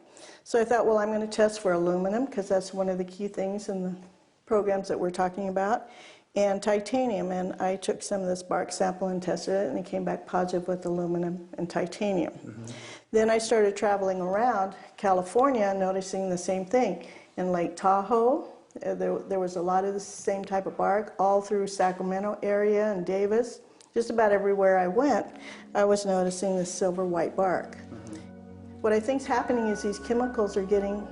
So I thought, well, I'm going to test for aluminum, because that's one of the key things in the programs that we're talking about, and titanium. And I took some of this bark sample and tested it, and it came back positive with aluminum and titanium. Then I started traveling around California, noticing the same thing. In Lake Tahoe, there was a lot of the same type of bark, all through Sacramento area and Davis. Just about everywhere I went, I was noticing this silver white bark. What I think is happening is these chemicals are getting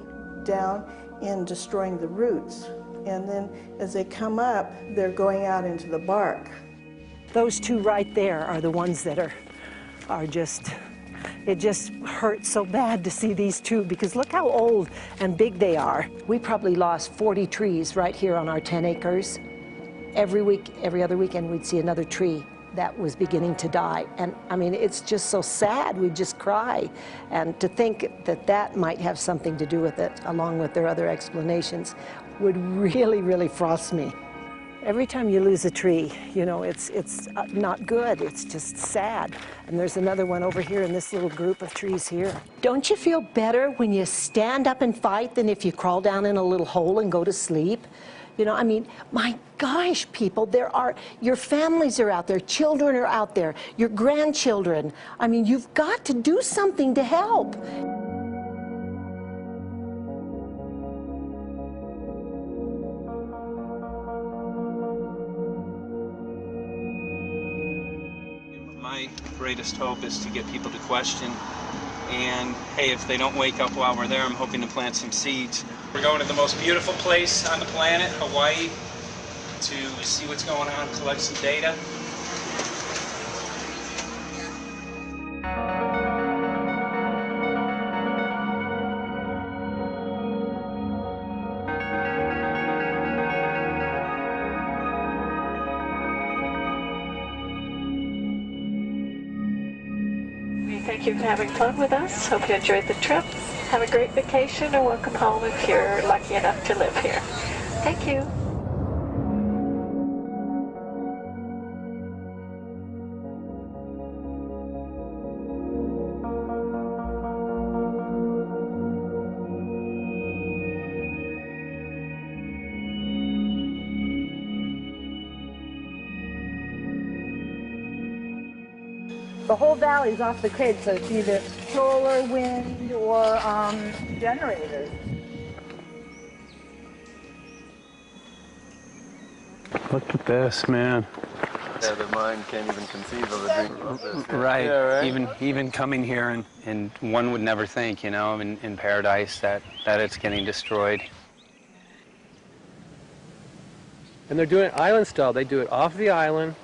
down and destroying the roots. And then as they come up, they're going out into the bark. Those 2 right there are the ones that are just, it just hurts so bad to see these 2, because look how old and big they are. We probably lost 40 trees right here on our 10 acres. Every week, every other weekend, we'd see another tree that was beginning to die. And I mean, it's just so sad, we just cry. And to think that that might have something to do with it, along with their other explanations, would really, really frost me. Every time you lose a tree, you know, it's not good, it's just sad. And there's another one over here in this little group of trees here. Don't you feel better when you stand up and fight than if you crawl down in a little hole and go to sleep? You know, I mean, my gosh, people, your families are out there, children are out there, your grandchildren. I mean, you've got to do something to help. My greatest hope is to get people to question. And hey, if they don't wake up while we're there, I'm hoping to plant some seeds. We're going to the most beautiful place on the planet, Hawaii, to see what's going on, collect some data. Thank you for having fun with us. Hope you enjoyed the trip. Have a great vacation and welcome home if you're lucky enough to live here. Thank you. The whole valley's off the grid, so it's either solar, wind, or generators. Look at this, man. Yeah, the mind can't even conceive of a dream of this. Right. Yeah, right. Even coming here, and one would never think, you know, in paradise that it's getting destroyed. And they're doing it island style. They do it off the island,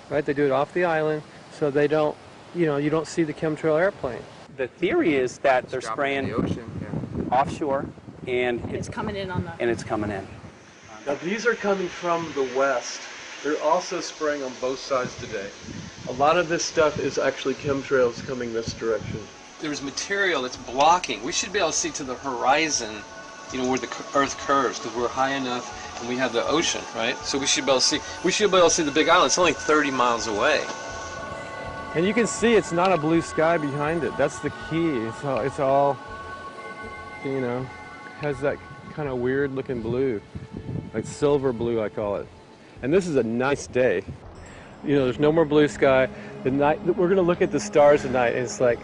right? They do it off the island, so they don't, you know, you don't see the chemtrail airplane. The theory is that they're spraying the ocean, offshore, and It's coming in on the... and it's coming in. Now these are coming from the west. They're also spraying on both sides today. A lot of this stuff is actually chemtrails coming this direction. There's material that's blocking. We should be able to see to the horizon, you know, where the Earth curves, because we're high enough and we have the ocean, right? So we should be able to see. We should be able to see the Big Island. It's only 30 miles away. And you can see it's not a blue sky behind it. That's the key. It's all, you know, has that kind of weird looking blue, like silver blue, I call it. And this is a nice day. You know, there's no more blue sky. The night, we're going to look at the stars at night, and it's like,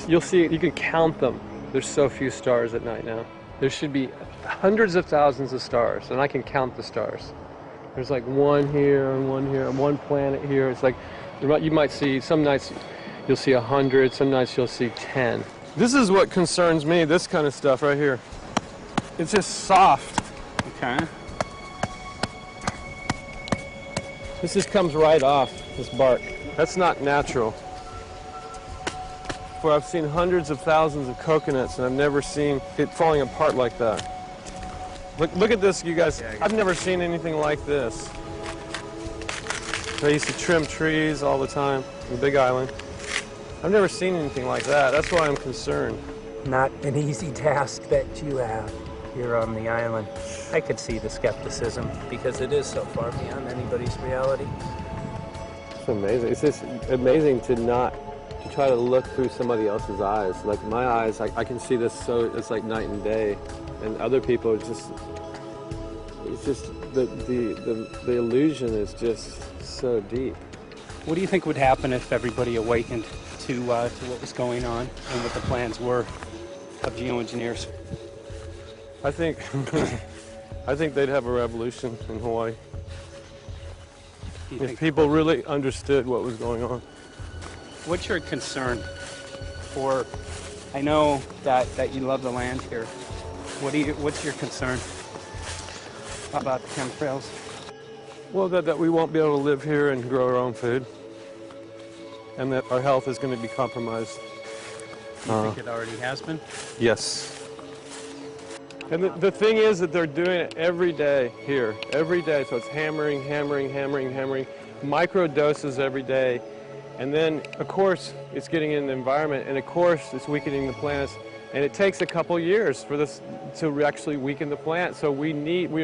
you'll see, you can count them. There's so few stars at night now. There should be hundreds of thousands of stars, and I can count the stars. There's like one here, and one planet here. It's like, you might see, some nights you'll see 100, some nights you'll see 10. This is what concerns me, this kind of stuff right here. It's just soft. Okay. This just comes right off, this bark. That's not natural. Where I've seen hundreds of thousands of coconuts and I've never seen it falling apart like that. Look at this, you guys. I've never seen anything like this. I used to trim trees all the time on the Big Island. I've never seen anything like that. That's why I'm concerned. Not an easy task that you have here on the island. I could see the skepticism because it is so far beyond anybody's reality. It's amazing. It's just amazing to try to look through somebody else's eyes. Like my eyes, I can see this so it's like night and day, and other people it's just the illusion is just so deep. What do you think would happen if everybody awakened to what was going on and what the plans were of geoengineers? I think they'd have a revolution in Hawaii if people really understood what was going on. What's your concern for? I know that you love the land here. What's your concern about the chemtrails? Well, that we won't be able to live here and grow our own food, and that our health is going to be compromised. You think it already has been? Yes. And the thing is that they're doing it every day here, every day. So it's hammering, micro doses every day. And then, of course, it's getting in the environment, and of course, it's weakening the plants. And it takes a couple years for this to actually weaken the plant. So we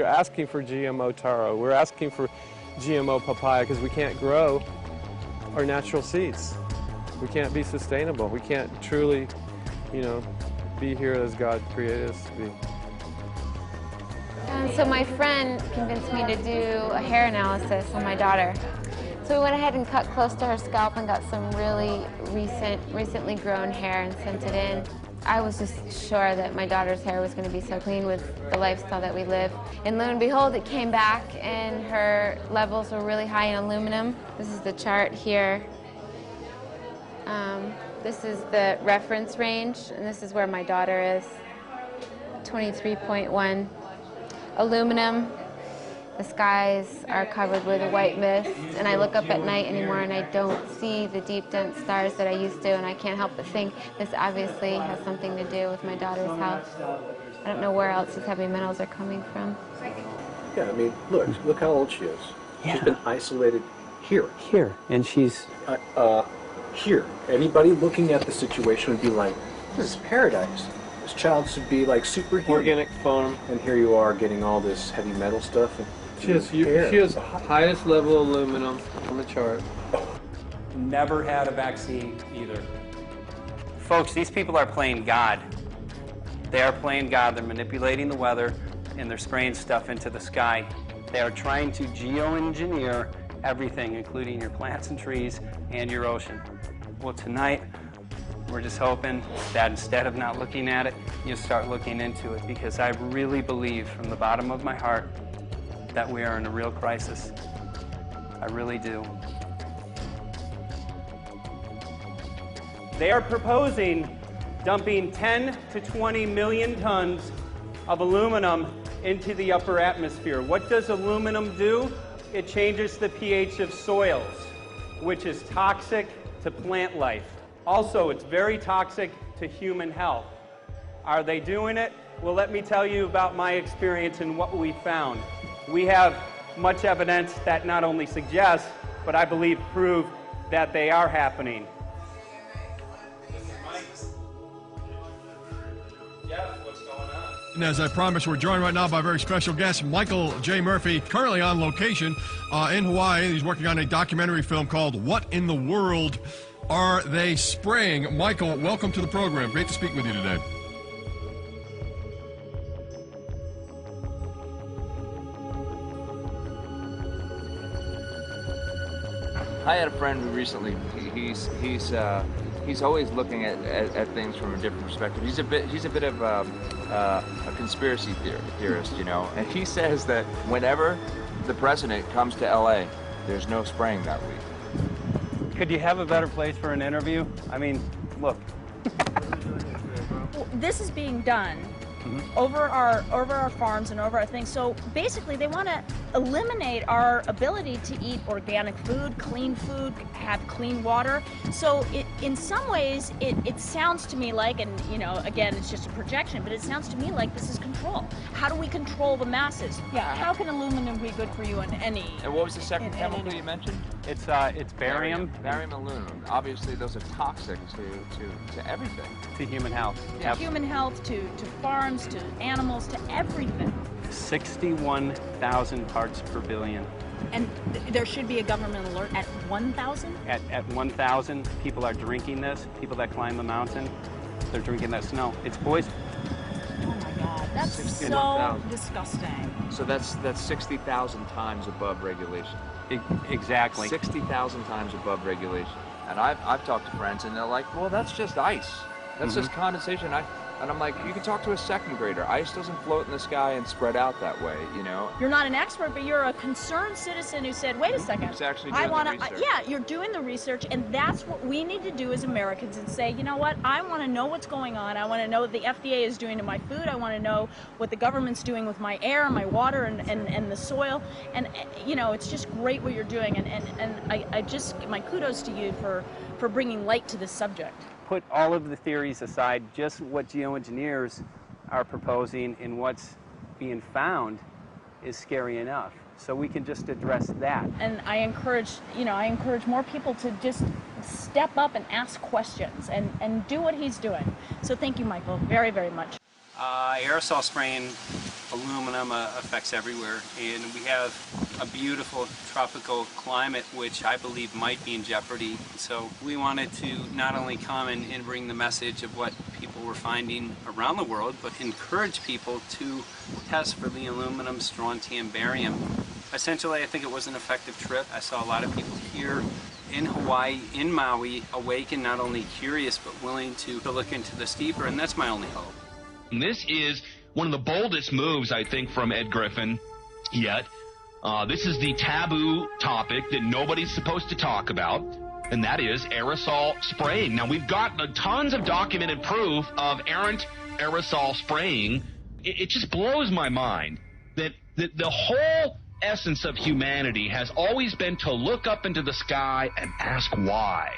are asking for GMO taro. We're asking for GMO papaya because we can't grow our natural seeds. We can't be sustainable. We can't truly, you know, be here as God created us to be. And so my friend convinced me to do a hair analysis on my daughter. So we went ahead and cut close to her scalp and got some really recently grown hair and sent it in. I was just sure that my daughter's hair was going to be so clean with the lifestyle that we live. And lo and behold, it came back and her levels were really high in aluminum. This is the chart here. This is the reference range, and this is where my daughter is. 23.1. Aluminum. The skies are covered with a white mist, and I look up at night anymore and I don't see the deep, dense stars that I used to, and I can't help but think this obviously has something to do with my daughter's health. I don't know where else these heavy metals are coming from. Yeah, I mean, look how old she is. Yeah. She's been isolated here. Here, and she's... Here. Anybody looking at the situation would be like, this is paradise. This child should be like superhuman. Organic farm. And here you are getting all this heavy metal stuff. And she has highest level aluminum on the chart. Never had a vaccine either. Folks, these people are playing God. They are playing God. They're manipulating the weather, and they're spraying stuff into the sky. They are trying to geoengineer everything, including your plants and trees and your ocean. Well, tonight, we're just hoping that instead of not looking at it, you start looking into it, because I really believe from the bottom of my heart that we are in a real crisis. I really do. They are proposing dumping 10 to 20 million tons of aluminum into the upper atmosphere. What does aluminum do? It changes the pH of soils, which is toxic to plant life. Also, it's very toxic to human health. Are they doing it? Well, let me tell you about my experience and what we found. We have much evidence that not only suggests, but I believe prove that they are happening. And as I promised, we're joined right now by a very special guest, Michael J. Murphy, currently on location in Hawaii. He's working on a documentary film called What in the World Are They Spraying? Michael, welcome to the program. Great to speak with you today. I had a friend who recently, he's always looking at things from a different perspective. He's a bit of a conspiracy theorist, you know, and he says that whenever the president comes to LA, there's no spraying that week. Could you have a better place for an interview? I mean, look. Well, this is being done over our farms and over our things. So basically, they want to eliminate our ability to eat organic food, have clean water. So in some ways, it sounds to me like, and you know, again, it's just a projection, but it sounds to me like this is control. How do we control the masses? Yeah. How can aluminum be good for you in any? And what was the second chemical you mentioned? It's barium. Barium aluminum. Obviously, those are toxic to everything. To human health. To human health, to farms, to animals, to everything. 61,000 parts per billion. And there should be a government alert at 1,000? At 1,000, people are drinking this. People that climb the mountain, they're drinking that snow. It's poison. Oh my God, that's so disgusting. So that's 60,000 times above regulation. Exactly. 60,000 times above regulation. And I've talked to friends, and they're like, well, that's just ice. That's just condensation. And I'm like, you can talk to a second grader. Ice doesn't float in the sky and spread out that way, you know? You're not an expert, but you're a concerned citizen who said, wait a second. Who's actually doing the research. Yeah, you're doing the research, and that's what we need to do as Americans and say, you know what, I want to know what's going on. I want to know what the FDA is doing to my food. I want to know what the government's doing with my air, my water, and the soil. And, you know, it's just great what you're doing. And I just, my kudos to you for bringing light to this subject. Put all of the theories aside, just what geoengineers are proposing and what's being found is scary enough. So we can just address that. And I encourage more people to just step up and ask questions and do what he's doing. So thank you, Michael, very, very much. Aerosol spraying aluminum affects everywhere, and we have a beautiful tropical climate which I believe might be in jeopardy. So we wanted to not only come and bring the message of what people were finding around the world, but encourage people to test for the aluminum, strontium, barium. Essentially, I think it was an effective trip. I saw a lot of people here in Hawaii, in Maui, awake and not only curious, but willing to look into this deeper, and that's my only hope. This is one of the boldest moves, I think, from Ed Griffin yet. This is the taboo topic that nobody's supposed to talk about, and that is aerosol spraying. Now, we've got tons of documented proof of errant aerosol spraying. It just blows my mind that the whole essence of humanity has always been to look up into the sky and ask why.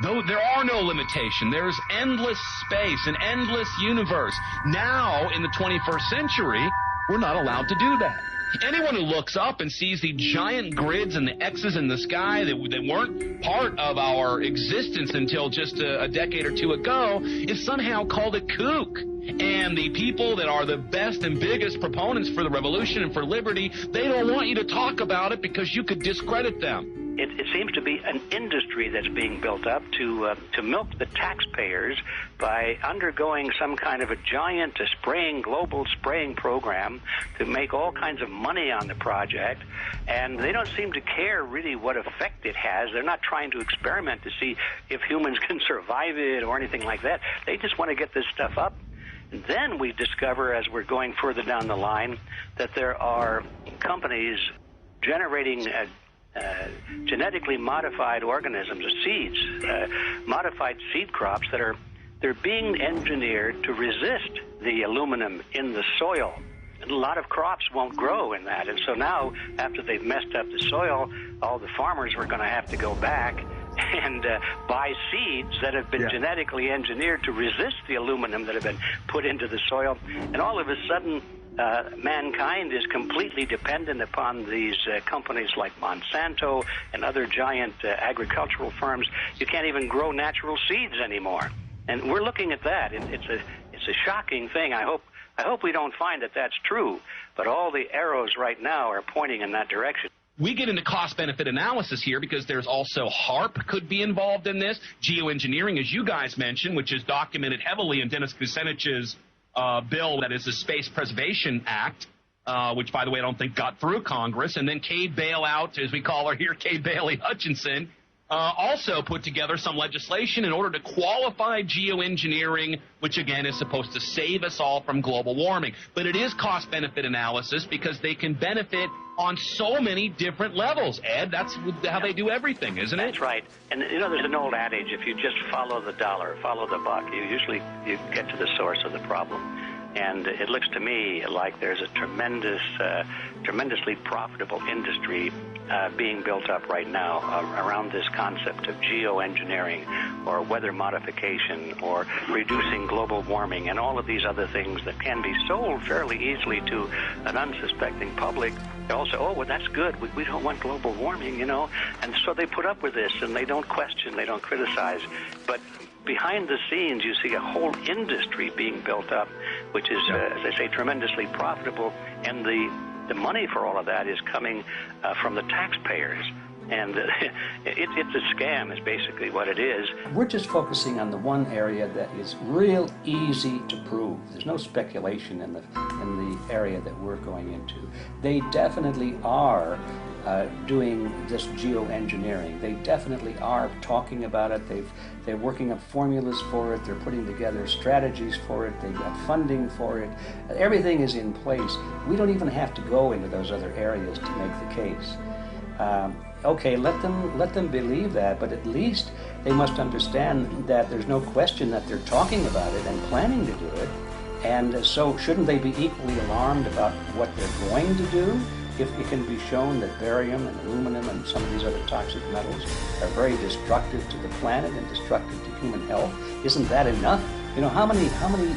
Though there are no limitation, there's endless space, an endless universe. Now, in the 21st century, we're not allowed to do that. Anyone who looks up and sees the giant grids and the X's in the sky that weren't part of our existence until just a decade or two ago is somehow called a kook. And the people that are the best and biggest proponents for the revolution and for liberty, they don't want you to talk about it because you could discredit them. it seems to be an industry that's being built up to milk the taxpayers by undergoing some kind of a giant global spraying program to make all kinds of money on the project. And they don't seem to care really what effect it has. They're not trying to experiment to see if humans can survive it or anything like that. They just want to get this stuff up. And then we discover, as we're going further down the line, that there are companies generating genetically modified organisms, or seeds, modified seed crops they're being engineered to resist the aluminum in the soil. And a lot of crops won't grow in that. And so now, after they've messed up the soil, all the farmers were going to have to go back and buy seeds that have been genetically engineered to resist the aluminum that have been put into the soil. And all of a sudden, mankind is completely dependent upon these companies like Monsanto and other giant agricultural firms. You can't even grow natural seeds anymore. And we're looking at that. It's a shocking thing. I hope we don't find that that's true. But all the arrows right now are pointing in that direction. We get into cost-benefit analysis here because there's also HARP could be involved in this. Geoengineering, as you guys mentioned, which is documented heavily in Dennis Kucinich's bill, that is the Space Preservation Act, which, by the way, I don't think got through Congress. And then Kay Bailout, as we call her here, Kay Bailey Hutchinson, also put together some legislation in order to qualify geoengineering, which, again, is supposed to save us all from global warming. But it is cost-benefit analysis because they can benefit on so many different levels. Ed, that's how they do everything, isn't it? That's right. And, you know, there's an old adage, if you just follow the dollar, follow the buck, you get to the source of the problem. And it looks to me like there's a tremendously profitable industry being built up right now around this concept of geoengineering or weather modification or reducing global warming and all of these other things that can be sold fairly easily to an unsuspecting public. They all say, oh, well, that's good. We don't want global warming, you know. And so they put up with this and they don't question, they don't criticize. But behind the scenes, you see a whole industry being built up, which is, as I say, tremendously profitable. And the money for all of that is coming from the taxpayers. And it's a scam is basically what it is. We're just focusing on the one area that is real easy to prove. There's no speculation in the area that we're going into. They definitely are doing this geoengineering. They definitely are talking about it. They're working up formulas for it. They're putting together strategies for it. They've got funding for it. Everything is in place. We don't even have to go into those other areas to make the case. Okay, let them believe that, but at least they must understand that there's no question that they're talking about it and planning to do it. And so shouldn't they be equally alarmed about what they're going to do if it can be shown that barium and aluminum and some of these other toxic metals are very destructive to the planet and destructive to human health? Isn't that enough? You know, how many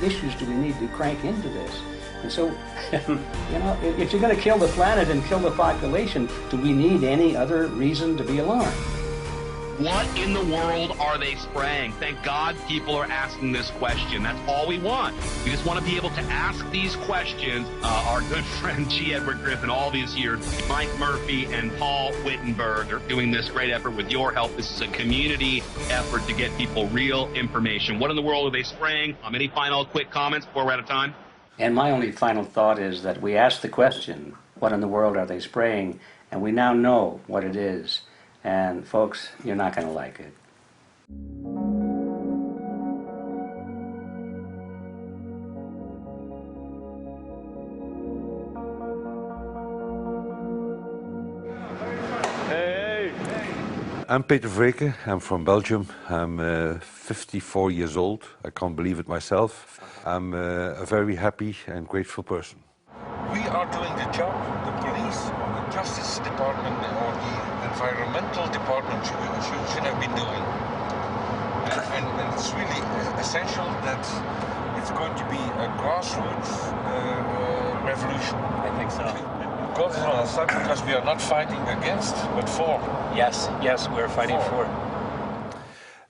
issues do we need to crank into this? And so, you know, if you're going to kill the planet and kill the population, do we need any other reason to be alarmed? What in the world are they spraying? Thank God people are asking this question. That's all we want. We just want to be able to ask these questions. Our good friend G. Edward Griffin, all these years, Mike Murphy and Paul Wittenberg are doing this great effort with your help. This is a community effort to get people real information. What in the world are they spraying? Any final quick comments before we're out of time? And my only final thought is that we asked the question, what in the world are they spraying? And we now know what it is. And folks, you're not going to like it. I'm Peter Vreken. I'm from Belgium. I'm 54 years old. I can't believe it myself. I'm a very happy and grateful person. We are doing the job the police or the justice department or the environmental department should have been doing. And it's really essential that it's going to be a grassroots revolution. I think so. God is on our side because we are not fighting against, but for. Yes, we're fighting for.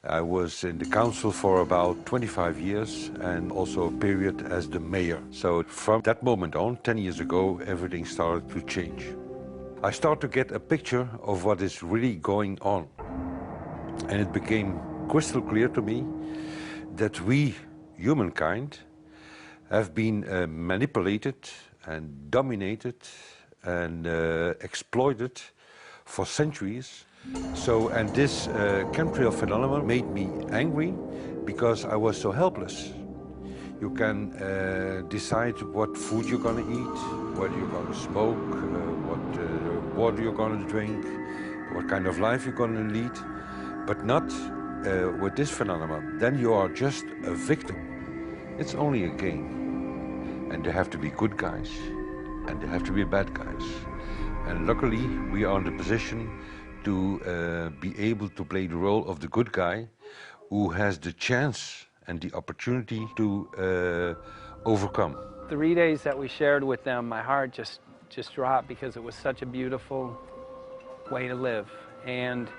I was in the council for about 25 years and also a period as the mayor. So from that moment on, 10 years ago, everything started to change. I start to get a picture of what is really going on. And it became crystal clear to me that we, humankind, have been manipulated and dominated and exploited for centuries. So, and this chemtrail phenomenon made me angry because I was so helpless. You can decide what food you're going to eat, whether you're going to smoke, what water you're going to drink, what kind of life you're going to lead, but not with this phenomenon. Then you are just a victim. It's only a game. And there have to be good guys, and there have to be bad guys. And luckily, we are in the position to be able to play the role of the good guy who has the chance and the opportunity to overcome. 3 days that we shared with them, my heart just dropped because it was such a beautiful way to live and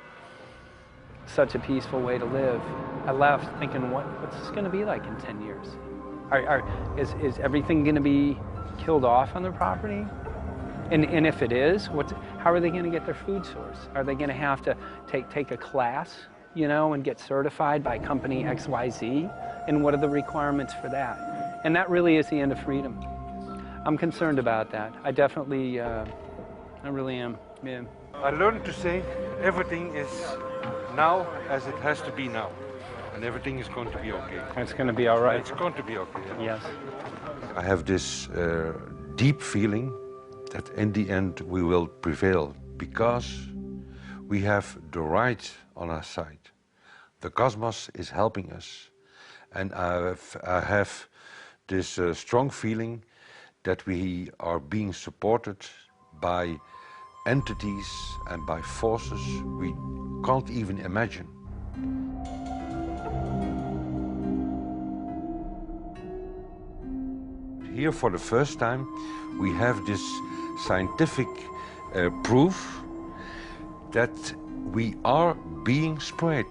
such a peaceful way to live. I left thinking, what's this going to be like in 10 years? Is everything going to be killed off on their property? And if it is, how are they going to get their food source? Are they going to have to take a class, you know, and get certified by company XYZ? And what are the requirements for that? And that really is the end of freedom. I'm concerned about that. I definitely, I really am. Yeah. I learned to say everything is now as it has to be now. And everything is going to be okay. It's going to be all right. It's going to be okay. Yes. I have this deep feeling that in the end we will prevail because we have the right on our side. The cosmos is helping us. And I have this strong feeling that we are being supported by entities and by forces we can't even imagine. Here for the first time we have this scientific proof that we are being spread.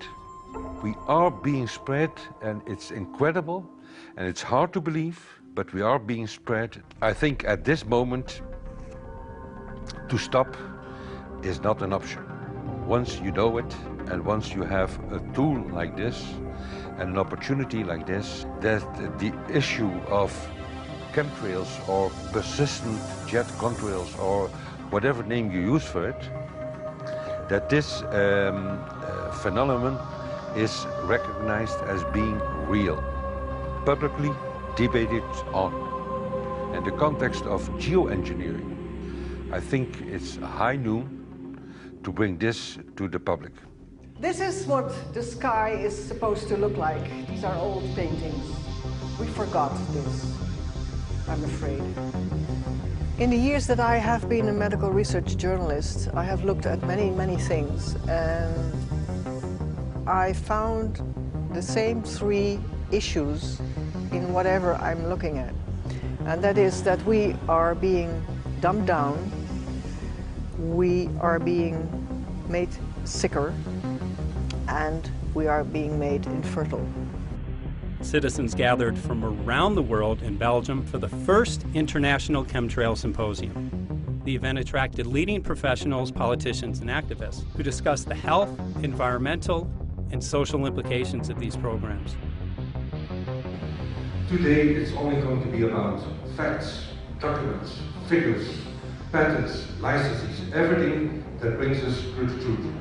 We are being spread, and it's incredible and it's hard to believe, but we are being spread. I think at this moment to stop is not an option. Once you know it and once you have a tool like this and an opportunity like this, that the issue of chemtrails or persistent jet contrails or whatever name you use for it, that this phenomenon is recognized as being real, publicly debated on. In the context of geoengineering, I think it's high noon to bring this to the public. This is what the sky is supposed to look like. These are old paintings. We forgot this, I'm afraid. In the years that I have been a medical research journalist, I have looked at many things, and I found the same three issues in whatever I'm looking at. And that is that we are being dumbed down, we are being made sicker, and we are being made infertile. Citizens gathered from around the world in Belgium for the first International Chemtrail Symposium. The event attracted leading professionals, politicians, and activists who discussed the health, environmental, and social implications of these programs. Today it's only going to be about facts, documents, figures, patents, licenses, everything that brings us to the truth.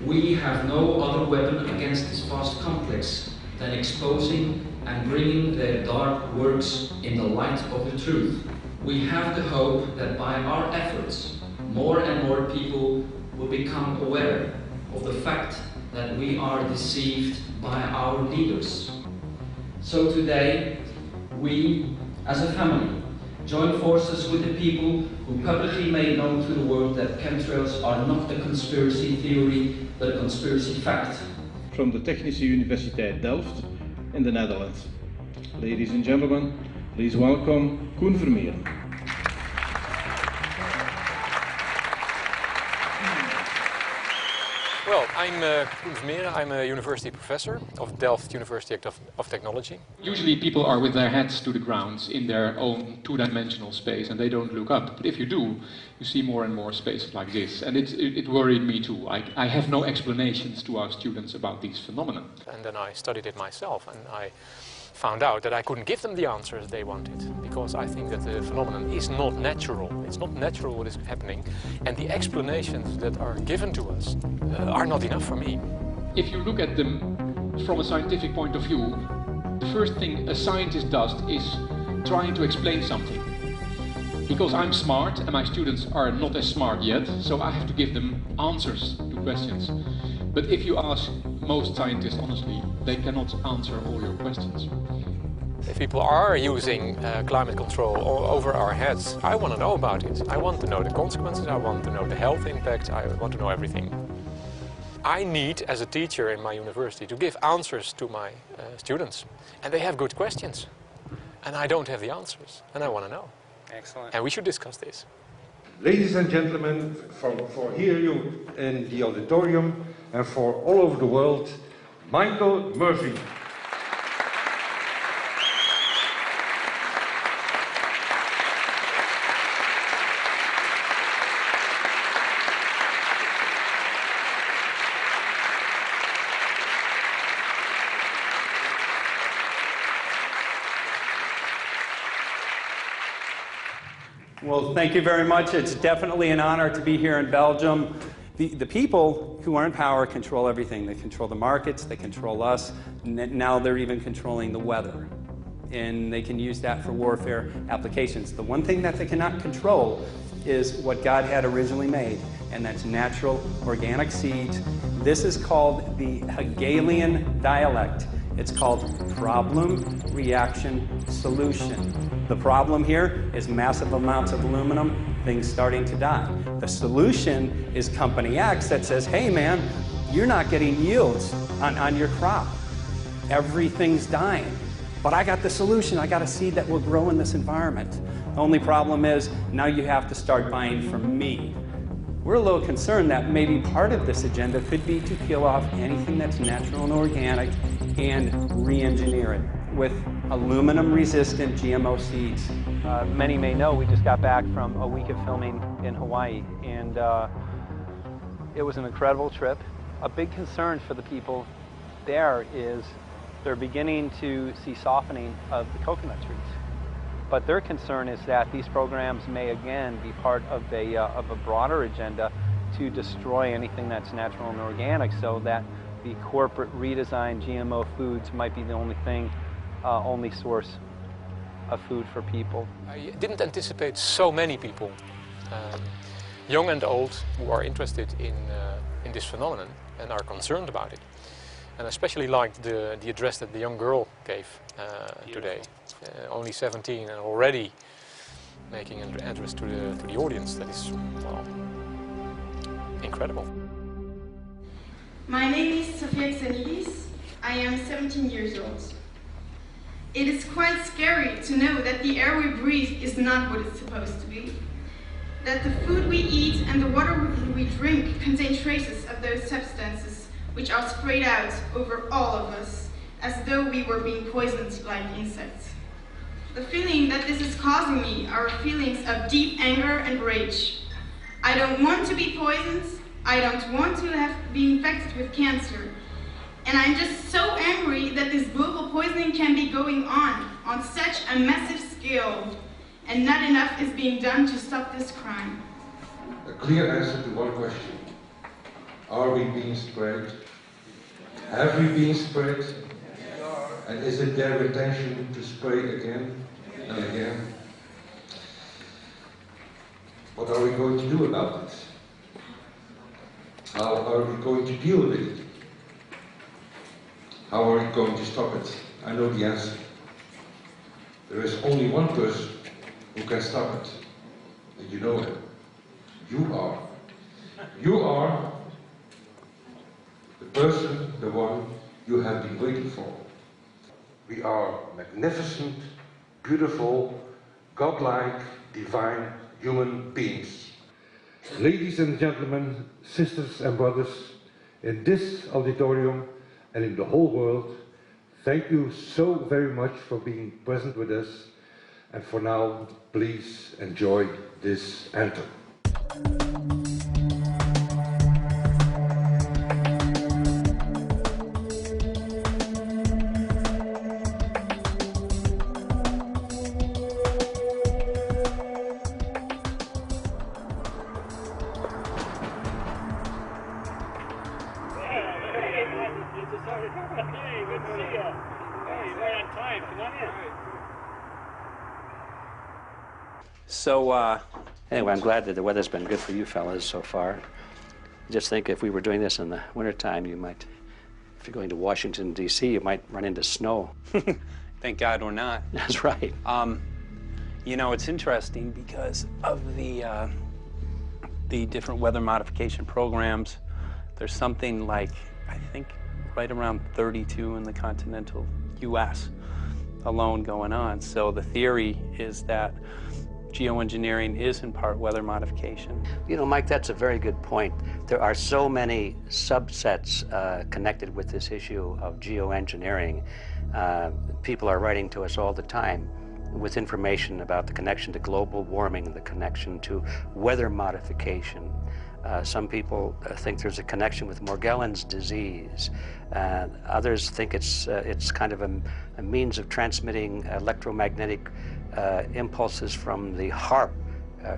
We have no other weapon against this vast complex than exposing and bringing their dark works in the light of the truth. We have the hope that by our efforts, more and more people will become aware of the fact that we are deceived by our leaders. So today, we, as a family, join forces with the people who publicly made known to the world that chemtrails are not a conspiracy theory, but a conspiracy fact. From the Technische Universiteit Delft in the Netherlands. Ladies and gentlemen, please welcome Koen Vermeeren. Well, I'm Koen Vermeeren. I'm a university professor of Delft University of Technology. Usually people are with their heads to the ground in their own two-dimensional space and they don't look up. But if you do, you see more and more spaces like this. And it worried me too. I have no explanations to our students about these phenomena. And then I studied it myself and I found out that I couldn't give them the answers they wanted, because I think that the phenomenon is not natural. It's not natural what is happening, and the explanations that are given to us are not enough for me. If you look at them from a scientific point of view, the first thing a scientist does is trying to explain something. Because I'm smart and my students are not as smart yet, so I have to give them answers to questions. But if you ask most scientists honestly, they cannot answer all your questions. If people are using climate control over our heads, I want to know about it. I want to know the consequences, I want to know the health impact, I want to know everything. I need, as a teacher in my university, to give answers to my students. And they have good questions. And I don't have the answers, and I want to know. Excellent. And we should discuss this. Ladies and gentlemen, for here you in the auditorium and for all over the world, Michael Murphy. Well, thank you very much. It's definitely an honor to be here in Belgium. The people who are in power control everything. They control the markets, they control us, now they're even controlling the weather. And they can use that for warfare applications. The one thing that they cannot control is what God had originally made, and that's natural organic seeds. This is called the Hegelian dialect. It's called problem, reaction, solution. The problem here is massive amounts of aluminum, things starting to die. The solution is company X that says, hey man, you're not getting yields on your crop. Everything's dying. But I got the solution, I got a seed that will grow in this environment. The only problem is, now you have to start buying from me. We're a little concerned that maybe part of this agenda could be to kill off anything that's natural and organic and re-engineer it with aluminum-resistant GMO seeds. Many may know we just got back from a week of filming in Hawaii, and it was an incredible trip. A big concern for the people there is they're beginning to see softening of the coconut trees. But their concern is that these programs may again be part of a broader agenda to destroy anything that's natural and organic, so that the corporate redesigned GMO foods might be the only source of food for people. I didn't anticipate so many people, young and old, who are interested in this phenomenon and are concerned about it. And I especially liked the address that the young girl gave today. Only 17 and already making an address to the audience. That is, well, incredible. My name is Sofia Xenidis. I am 17 years old. It is quite scary to know that the air we breathe is not what it's supposed to be. That the food we eat and the water we drink contain traces of those substances which are sprayed out over all of us, as though we were being poisoned like insects. The feeling that this is causing me are feelings of deep anger and rage. I don't want to be poisoned, I don't want to be infected with cancer, and I'm just so angry that this global poisoning can be going on such a massive scale, and not enough is being done to stop this crime. A clear answer to one question. Are we being sprayed? Have we been sprayed? And is it their intention to spray again and again? What are we going to do about it? How are we going to deal with it? How are we going to stop it? I know the answer. There is only one person who can stop it. And you know him. You are. You are the person, the one you have been waiting for. We are magnificent, beautiful, godlike, divine human beings. Ladies and gentlemen, sisters and brothers, in this auditorium and in the whole world, thank you so very much for being present with us. And for now, please enjoy this anthem. So anyway, I'm glad that the weather's been good for you fellas so far. Just think if we were doing this in the wintertime, you might, if you're going to Washington, D.C., you might run into snow. Thank God we're not. That's right. You know, it's interesting because of the different weather modification programs. There's something like, I think, right around 32 in the continental U.S. alone going on. So the theory is that geoengineering is in part weather modification. You know, Mike, that's a very good point. There are so many subsets connected with this issue of geoengineering. People are writing to us all the time with information about the connection to global warming, the connection to weather modification. Some people think there's a connection with Morgellons disease. Others think it's kind of a means of transmitting electromagnetic impulses from the HARP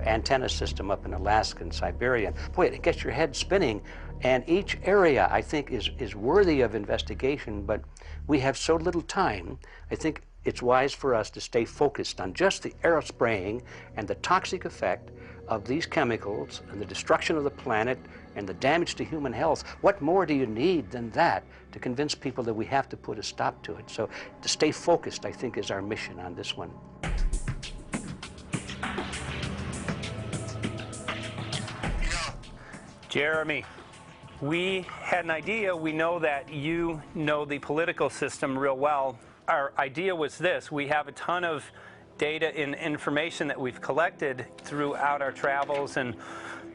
antenna system up in Alaska and Siberia. Boy, it gets your head spinning. And each area, I think, is worthy of investigation, but we have so little time. I think it's wise for us to stay focused on just the aerospraying and the toxic effect of these chemicals and the destruction of the planet and the damage to human health. What more do you need than that to convince people that we have to put a stop to it? So to stay focused, I think, is our mission on this one. Jeremy, we had an idea. We know that you know the political system real well. Our idea was this. We have a ton of data and information that we've collected throughout our travels, and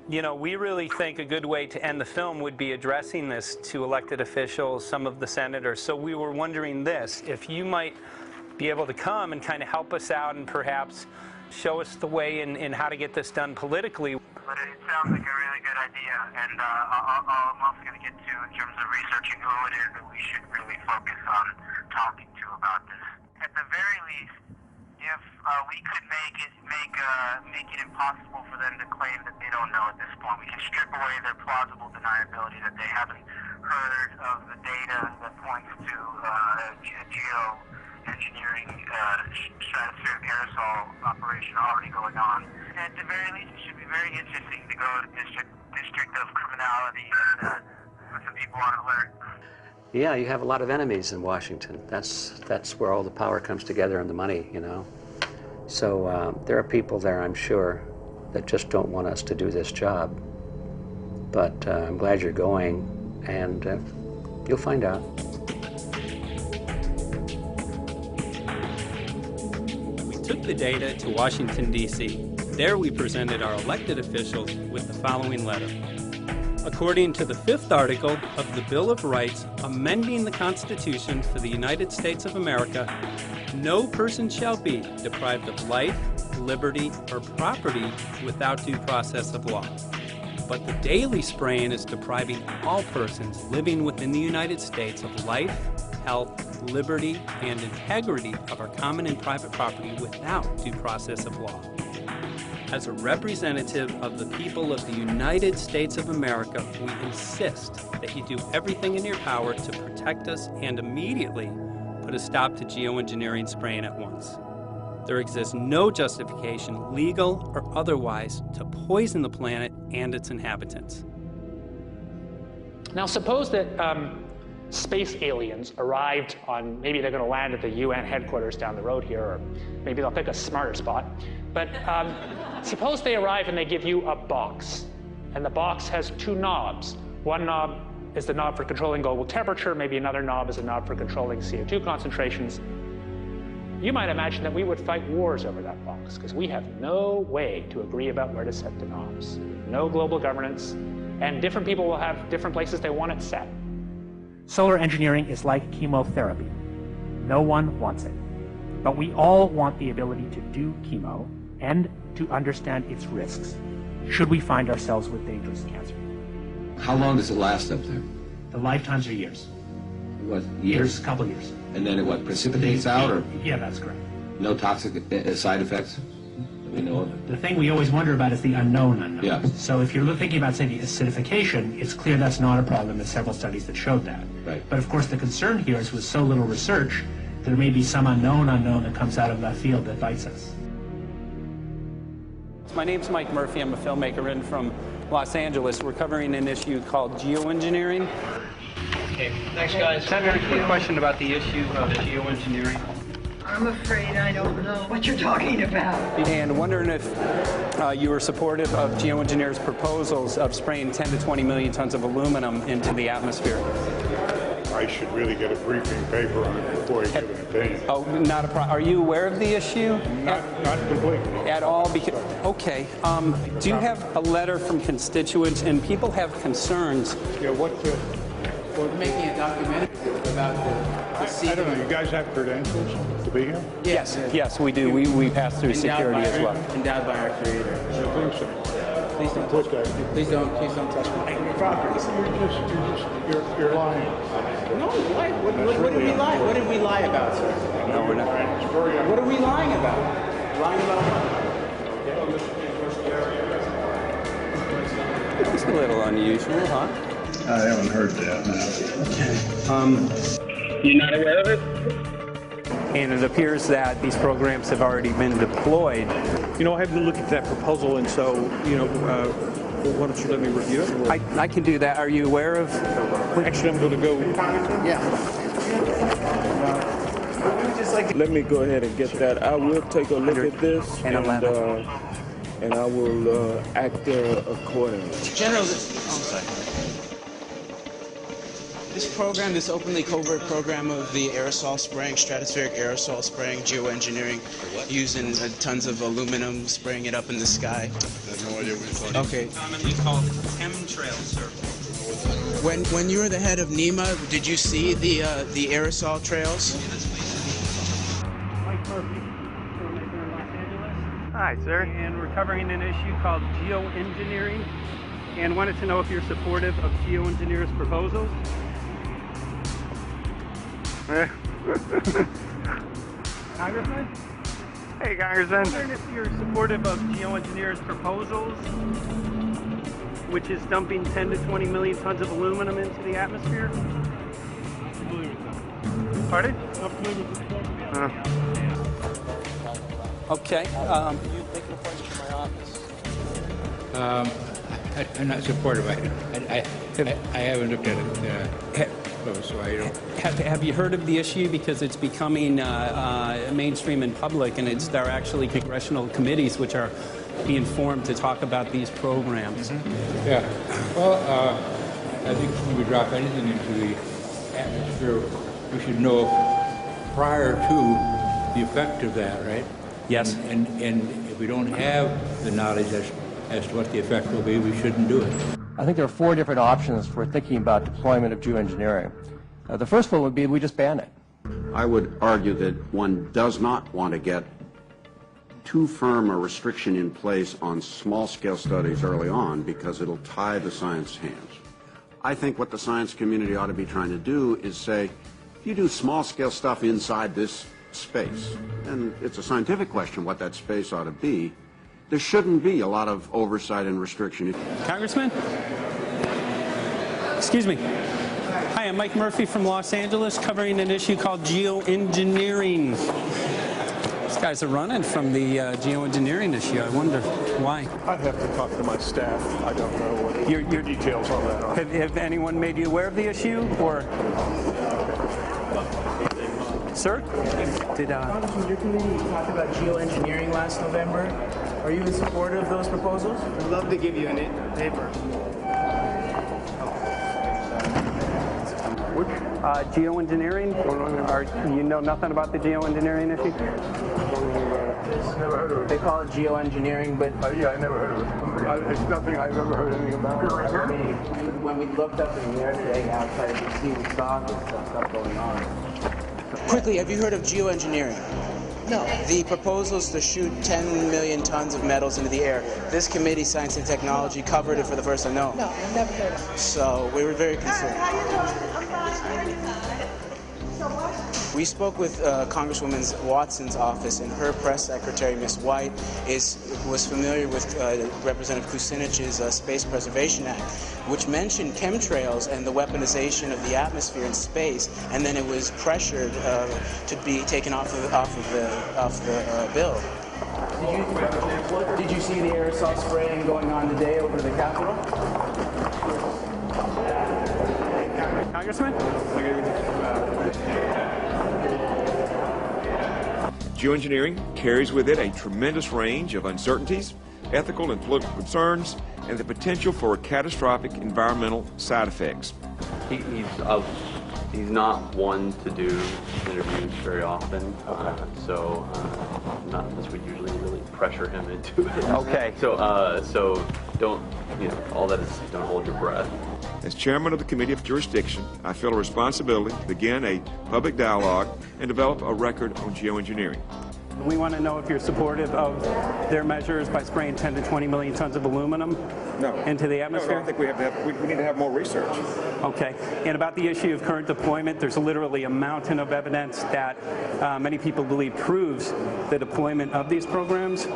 you know, we really think a good way to end the film would be addressing this to elected officials, some of the senators. So we were wondering this, if you might be able to come and kind of help us out and perhaps show us the way in how to get this done politically. But it sounds like a really good idea, and I'm also going to get to, in terms of researching who it is that we should really focus on talking to about this. At the very least, if we could make it impossible for them to claim that they don't know at this point, we can strip away their plausible deniability that they haven't heard of the data that points to geoengineering stratospheric aerosol operation already going on. At the very least, it should be very interesting to go to district of criminality and put some people on alert. Yeah, you have a lot of enemies in Washington. That's where all the power comes together and the money, you know. So there are people there, I'm sure, that just don't want us to do this job. But I'm glad you're going, and you'll find out. We took the data to Washington, D.C. There we presented our elected officials with the following letter. According to the 5th article of the Bill of Rights, amending the Constitution for the United States of America, no person shall be deprived of life, liberty, or property without due process of law. But the daily spraying is depriving all persons living within the United States of life, health, liberty, and integrity of our common and private property without due process of law. As a representative of the people of the United States of America, we insist that you do everything in your power to protect us and immediately put a stop to geoengineering spraying at once. There exists no justification, legal or otherwise, to poison the planet and its inhabitants. Now suppose that space aliens arrived on, maybe they're going to land at the UN headquarters down the road here, or maybe they'll pick a smarter spot. But suppose they arrive and they give you a box, and the box has 2 knobs. One knob is the knob for controlling global temperature, maybe another knob is a knob for controlling CO2 concentrations. You might imagine that we would fight wars over that box, because we have no way to agree about where to set the knobs. No global governance, and different people will have different places they want it set. Solar engineering is like chemotherapy. No one wants it. But we all want the ability to do chemo and to understand its risks, should we find ourselves with dangerous cancer. How long does it last up there? The lifetimes are years. What, years? A couple years. And then it what, precipitates out, or Yeah, that's correct. no toxic side effects that we know of? The thing we always wonder about is the unknown unknown. Yeah. So if you're thinking about, say, the acidification, it's clear that's not a problem. There's several studies that showed that. Right. But of course the concern here is with so little research, there may be some unknown that comes out of left field that bites us. My name's Mike Murphy. I'm a filmmaker in from Los Angeles. We're covering an issue called geoengineering. Okay, thanks guys. Senator, a question about the issue of geoengineering. I'm afraid I don't know what you're talking about. And wondering if you were supportive of geoengineers' proposals of spraying 10 to 20 million tons of aluminum into the atmosphere. I should really get a briefing paper on it before I give an opinion. Oh, not a problem. Are you aware of the issue? Not completely. At all? Because, okay. Do you have a letter from constituents, and people have concerns? Yeah, We're making a documentary about the I don't know, you guys have credentials to be here? Yes, we do. We pass through security as well. Endowed by our Creator. I think so. Please don't touch me. Please don't touch my property. You're lying. No, why? What did we lie? What did we lie about, sir? No, we're not. What are we lying about? Lying about what? It's a little unusual, huh? I haven't heard that. Okay. You're not aware of it? And it appears that these programs have already been deployed. You know, I haven't looked at that proposal, and so, you know, why don't you let me review it? I can do that. Are you aware of? Actually, I'm going to go. Yeah. Let me go ahead and get that. I will take a look at this, and I will act accordingly. General, this program, this openly covert program of the aerosol spraying, stratospheric aerosol spraying, geoengineering, using tons of aluminum, spraying it up in the sky. I have no idea what you're talking about. Okay. Commonly called chemtrails, sir. When you were the head of NEMA, did you see the aerosol trails? Mike Murphy, filmmaker in Los Angeles. Hi, sir. And we're covering an issue called geoengineering, and wanted to know if you're supportive of geoengineers' proposals. Congressman? Hey, Congressman. I'm wondering if you're supportive of geoengineers' proposals, which is dumping 10 to 20 million tons of aluminum into the atmosphere. Pardon? Okay. You make an appointment to my office. I'm not supportive of it. I haven't looked at it. So I don't. Have you heard of the issue? Because it's becoming mainstream in public, and there are actually congressional committees which are being formed to talk about these programs. Mm-hmm. Yeah. Well, I think when we drop anything into the atmosphere, we should know prior to the effect of that, right? Yes. And if we don't have the knowledge as to what the effect will be, we shouldn't do it. I think there are 4 different options for thinking about deployment of geoengineering. The first one would be we just ban it. I would argue that one does not want to get too firm a restriction in place on small-scale studies early on because it'll tie the science hands. I think what the science community ought to be trying to do is say, if you do small-scale stuff inside this space, and it's a scientific question what that space ought to be, there shouldn't be a lot of oversight and restriction. Congressman? Excuse me. Hi, I'm Mike Murphy from Los Angeles, covering an issue called geoengineering. These guys are running from the geoengineering issue. I wonder why. I'd have to talk to my staff. I don't know what your details on that are. Have anyone made you aware of the issue, or? Sir? Congressman, your committee talked about geoengineering last November. Are you in support of those proposals? I'd love to give you a paper. Geoengineering? You know nothing about the geoengineering issue? Never heard of it. They call it geoengineering, but... yeah, I never heard of it. It's nothing I've ever heard anything about. When we looked up in the air today outside, we see we saw this stuff going on. Quickly, have you heard of geoengineering? No. The proposal is to shoot 10 million tons of metals into the air. This committee, Science and Technology, covered it for the first time. No. No, I've never heard of it. So we were very concerned. How you doing? I'm fine. How you doing? So what? We spoke with Congresswoman Watson's office, and her press secretary, Ms. White, was familiar with Representative Kucinich's Space Preservation Act, which mentioned chemtrails and the weaponization of the atmosphere and space, and then it was pressured to be taken off the bill. Did you see the aerosol spraying going on today over the Capitol? Congressman? Geoengineering carries with it a tremendous range of uncertainties, ethical and political concerns, and the potential for catastrophic environmental side effects. He's not one to do interviews very often, so not unless we usually really pressure him into it. Okay. So don't, all that is, don't hold your breath. As chairman of the Committee of Jurisdiction, I feel a responsibility to begin a public dialogue and develop a record on geoengineering. We want to know if you're supportive of their measures by spraying 10 to 20 million tons of aluminum into the atmosphere? No, I think we need to have more research. Okay. And about the issue of current deployment, there's literally a mountain of evidence that many people believe proves the deployment of these programs.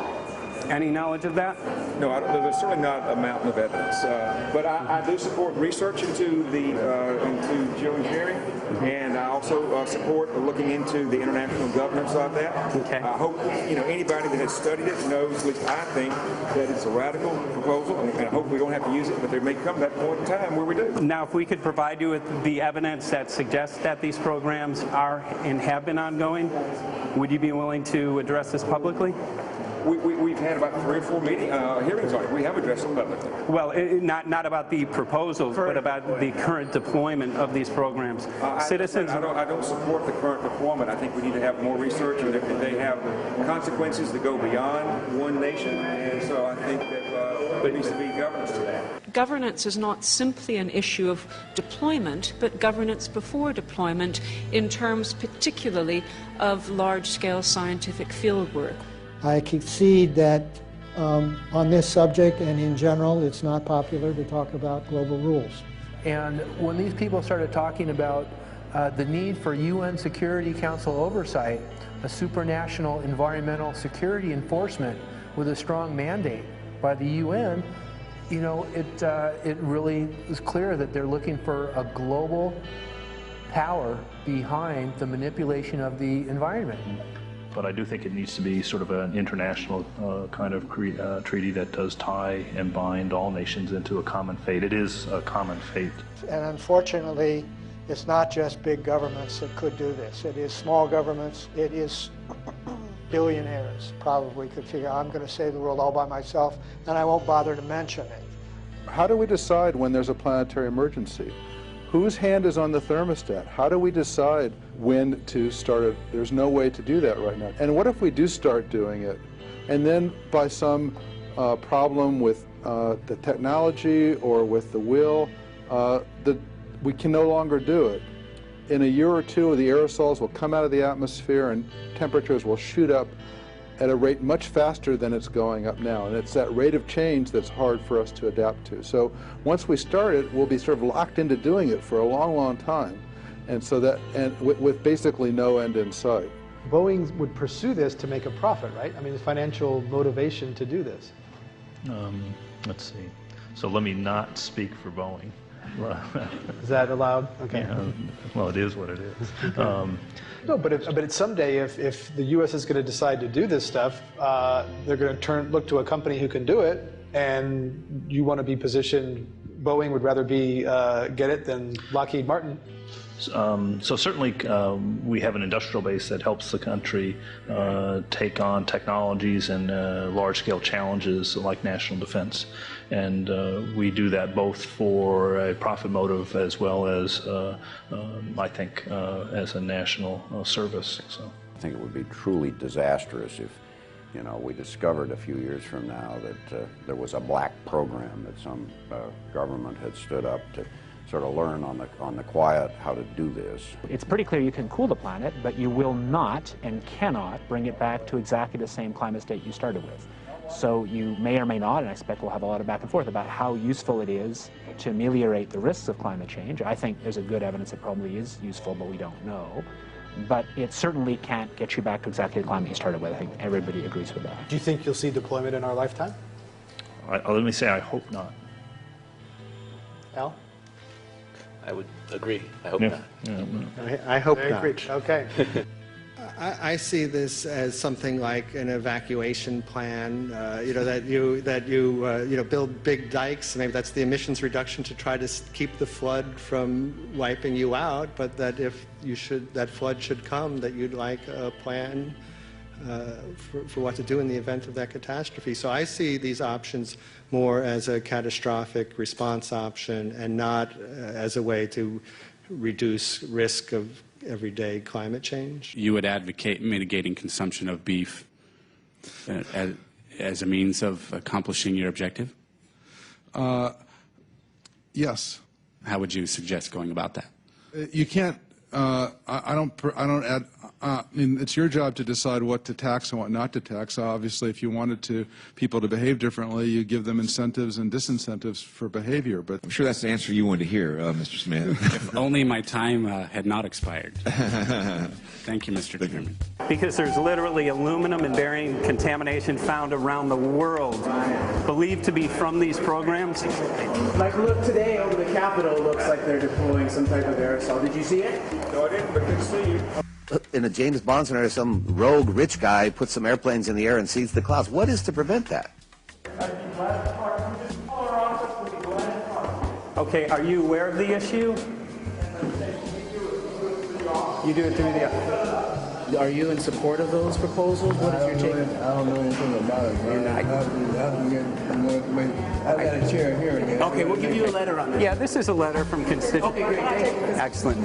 Any knowledge of that? No, there's certainly not a mountain of evidence, but I do support research into geoengineering, and I also support looking into the international governance of that. Okay. I hope anybody that has studied it knows, at least I think, that it's a radical proposal, and I hope we don't have to use it, but there may come that point in time where we do. Now, if we could provide you with the evidence that suggests that these programs are and have been ongoing, would you be willing to address this publicly? We've had about 3 or 4 hearings on it. We have addressed it publicly. Well, not about the proposals, but about the current deployment of these programs. Citizens. I don't support the current deployment. I think we need to have more research, and they have consequences that go beyond one nation. And so I think that there needs to be governance to that. Governance is not simply an issue of deployment, but governance before deployment in terms particularly of large-scale scientific fieldwork. I concede that on this subject and in general, it's not popular to talk about global rules. And when these people started talking about the need for UN Security Council oversight, a supranational environmental security enforcement with a strong mandate by the UN, it really is clear that they're looking for a global power behind the manipulation of the environment. But I do think it needs to be sort of an international kind of treaty that does tie and bind all nations into a common fate. It is a common fate. And unfortunately, it's not just big governments that could do this. It is small governments. It is billionaires probably could figure, I'm going to save the world all by myself, and I won't bother to mention it. How do we decide when there's a planetary emergency? Whose hand is on the thermostat? How do we decide when to start it? There's no way to do that right now. And what if we do start doing it, and then by some problem with the technology or with the will, we can no longer do it? In a year or two, the aerosols will come out of the atmosphere and temperatures will shoot up at a rate much faster than it's going up now. And it's that rate of change that's hard for us to adapt to. So once we start it, we'll be sort of locked into doing it for a long, long time. And so that, and with basically no end in sight. Boeing would pursue this to make a profit, right? I mean, the financial motivation to do this. Let's see. So let me not speak for Boeing. Is that allowed? Okay. Yeah, well, it is what it is. No, but someday, if the U.S. is going to decide to do this stuff, they're going to look to a company who can do it, and you want to be positioned. Boeing would rather be get it than Lockheed Martin. So certainly we have an industrial base that helps the country take on technologies and large-scale challenges like national defense. And we do that both for a profit motive as well as, I think, as a national service. So I think it would be truly disastrous if, you know, we discovered a few years from now that there was a black program that some government had stood up to sort of learn on the quiet how to do this. It's pretty clear you can cool the planet, but you will not and cannot bring it back to exactly the same climate state you started with. So you may or may not, and I expect we'll have a lot of back and forth about how useful it is to ameliorate the risks of climate change. I think there's a good evidence it probably is useful, but we don't know. But it certainly can't get you back to exactly the climate you started with. I think everybody agrees with that. Do you think you'll see deployment in our lifetime? Let me say I hope not. Al? I would agree. I hope not. I hope Very not. agreed. Okay. I see this as something like an evacuation plan. You know, that you build big dikes. Maybe that's the emissions reduction to try to keep the flood from wiping you out. But that if that flood should come, that you'd like a plan for what to do in the event of that catastrophe. So I see these options more as a catastrophic response option and not as a way to reduce risk of everyday climate change. You would advocate mitigating consumption of beef as a means of accomplishing your objective? Yes. How would you suggest going about that? You can't. I don't add. I mean, it's your job to decide what to tax and what not to tax. Obviously, if you wanted people to behave differently, you give them incentives and disincentives for behavior. But I'm sure that's the answer you wanted to hear, Mr. Smith. If only my time had not expired. Thank you, Mr. Chairman. Because there's literally aluminum and barium contamination found around the world, believed to be from these programs. Like, look, today over the Capitol, looks like they're deploying some type of aerosol. Did you see it? No, I didn't, but good to see you. In a James Bond scenario, some rogue rich guy puts some airplanes in the air and sees the clouds. What is to prevent that? Okay, are you aware of the issue? You do it through the... Are you in support of those proposals? What is your take? I don't know anything about it, man. I can get more information. I've got a chair here again. Okay, we'll give you a letter on that. Yeah, this is a letter from constituents. Okay, great. Thank you. Excellent.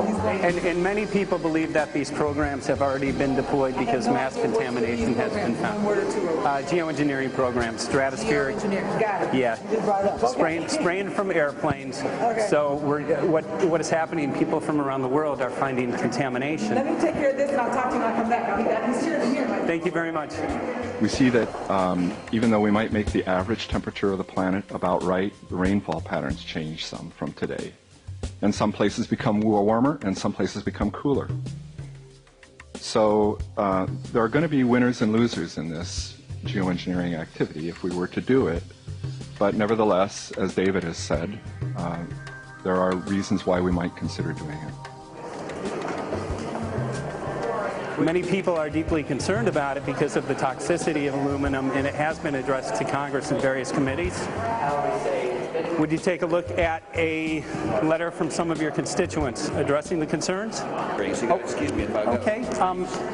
And many people believe that these programs have already been deployed because mass contamination has been found. Geoengineering programs, stratospheric. Got it. Yeah. Spraying from airplanes. Okay. So what is happening, people from around the world are finding contamination. Let me take care of this and I'll talk to you when I come back. I'll be back. He's here. Thank you very much. We see that even though we might make the average temperature of the planet about right, the rainfall patterns change some from today. And some places become warmer and some places become cooler. So there are going to be winners and losers in this geoengineering activity if we were to do it. But nevertheless, as David has said, there are reasons why we might consider doing it. Many people are deeply concerned about it because of the toxicity of aluminum, and it has been addressed to Congress in various committees. Would you take a look at a letter from some of your constituents addressing the concerns? Excuse me if I go. Okay.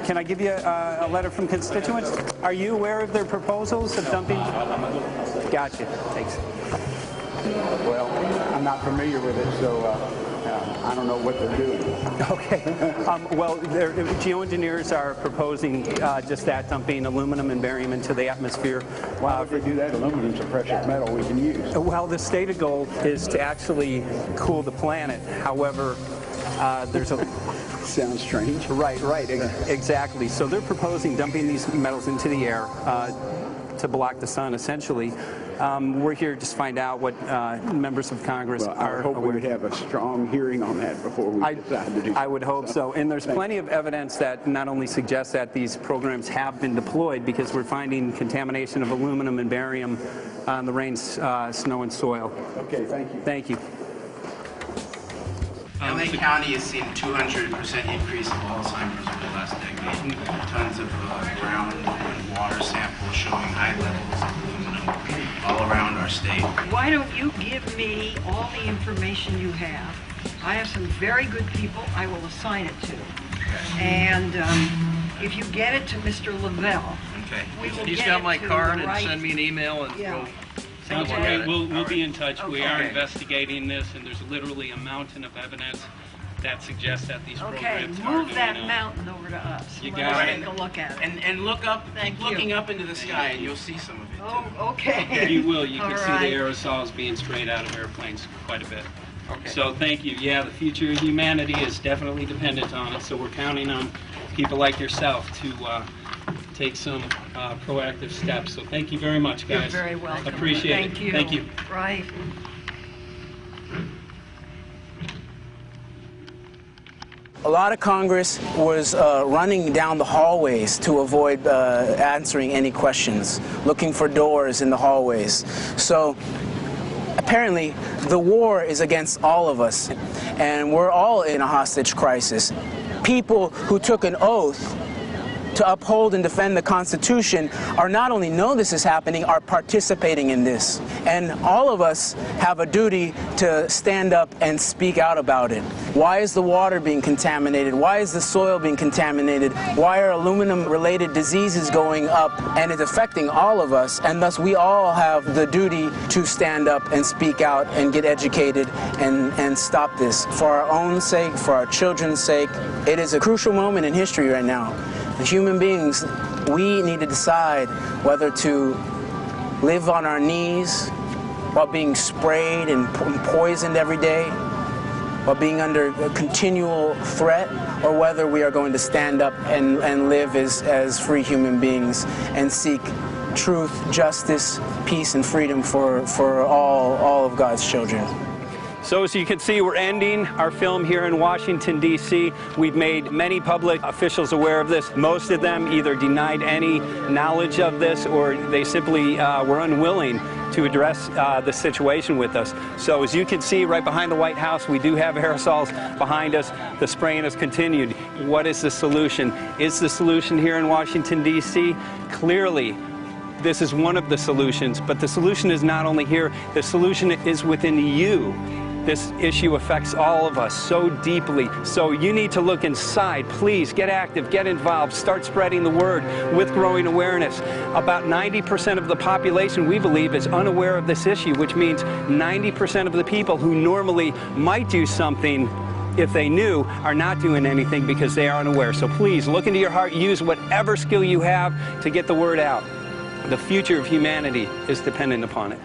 Can I give you a letter from constituents? Are you aware of their proposals of dumping? Gotcha. Thanks. Well, I'm not familiar with it, so I don't know what they're doing. Okay. Well, geoengineers are proposing just that, dumping aluminum and barium into the atmosphere. Why would they do that? Aluminum's a precious metal we can use. Well, the stated goal is to actually cool the planet. However, there's a... Sounds strange. Right, exactly. So they're proposing dumping these metals into the air to block the sun, essentially. We're here just to find out what members of Congress are. I hope we would have a strong hearing on that before we decide to do something. I would hope so. And there's plenty of evidence that not only suggests that these programs have been deployed, because we're finding contamination of aluminum and barium on the rain, snow, and soil. Okay, thank you. Thank you. LA County has seen a 200% increase of Alzheimer's over the last decade. Tons of ground and water samples showing high levels of aluminum all around our state. Why don't you give me all the information you have I have some very good people I will assign it to. And if you get it to Mr. Lavelle, okay. we will He's get got it my to card the and right- send me an email and Yeah. we'll Sounds take a look at great. it. We'll be in touch. We are Okay. investigating this, and there's literally a mountain of evidence that suggests that these Okay, programs are move going that on. mountain over to us. You Let got us it. take a look at it. And look up, Thank you. looking up into the sky, and you'll see some of it. Oh, okay. You will. You All can see right. the aerosols being sprayed out of airplanes quite a bit. Okay. So thank you. Yeah, the future of humanity is definitely dependent on it. So we're counting on people like yourself to take some proactive steps. So thank you very much, guys. You're very welcome. Appreciate Thank it. you. Thank you. Right. A lot of Congress was running down the hallways to avoid answering any questions, looking for doors in the hallways. So apparently the war is against all of us, and we're all in a hostage crisis. People who took an oath to uphold and defend the Constitution are not only know this is happening, are participating in this. And all of us have a duty to stand up and speak out about it. Why is the water being contaminated? Why is the soil being contaminated? Why are aluminum-related diseases going up? And it's affecting all of us, and thus we all have the duty to stand up and speak out and get educated and stop this. For our own sake, for our children's sake, it is a crucial moment in history right now. As human beings, we need to decide whether to live on our knees while being sprayed and poisoned every day, while being under a continual threat, or whether we are going to stand up and live as free human beings and seek truth, justice, peace, and freedom for all of God's children. So as you can see, we're ending our film here in Washington, D.C. We've made many public officials aware of this. Most of them either denied any knowledge of this, or they simply were unwilling to address the situation with us. So as you can see right behind the White House, we do have aerosols behind us. The spraying has continued. What is the solution? Is the solution here in Washington, D.C.? Clearly, this is one of the solutions, but the solution is not only here, the solution is within you. This issue affects all of us so deeply. So you need to look inside. Please get active, get involved, start spreading the word with growing awareness. About 90% of the population, we believe, is unaware of this issue, which means 90% of the people who normally might do something if they knew are not doing anything because they are unaware. So please look into your heart, use whatever skill you have to get the word out. The future of humanity is dependent upon it.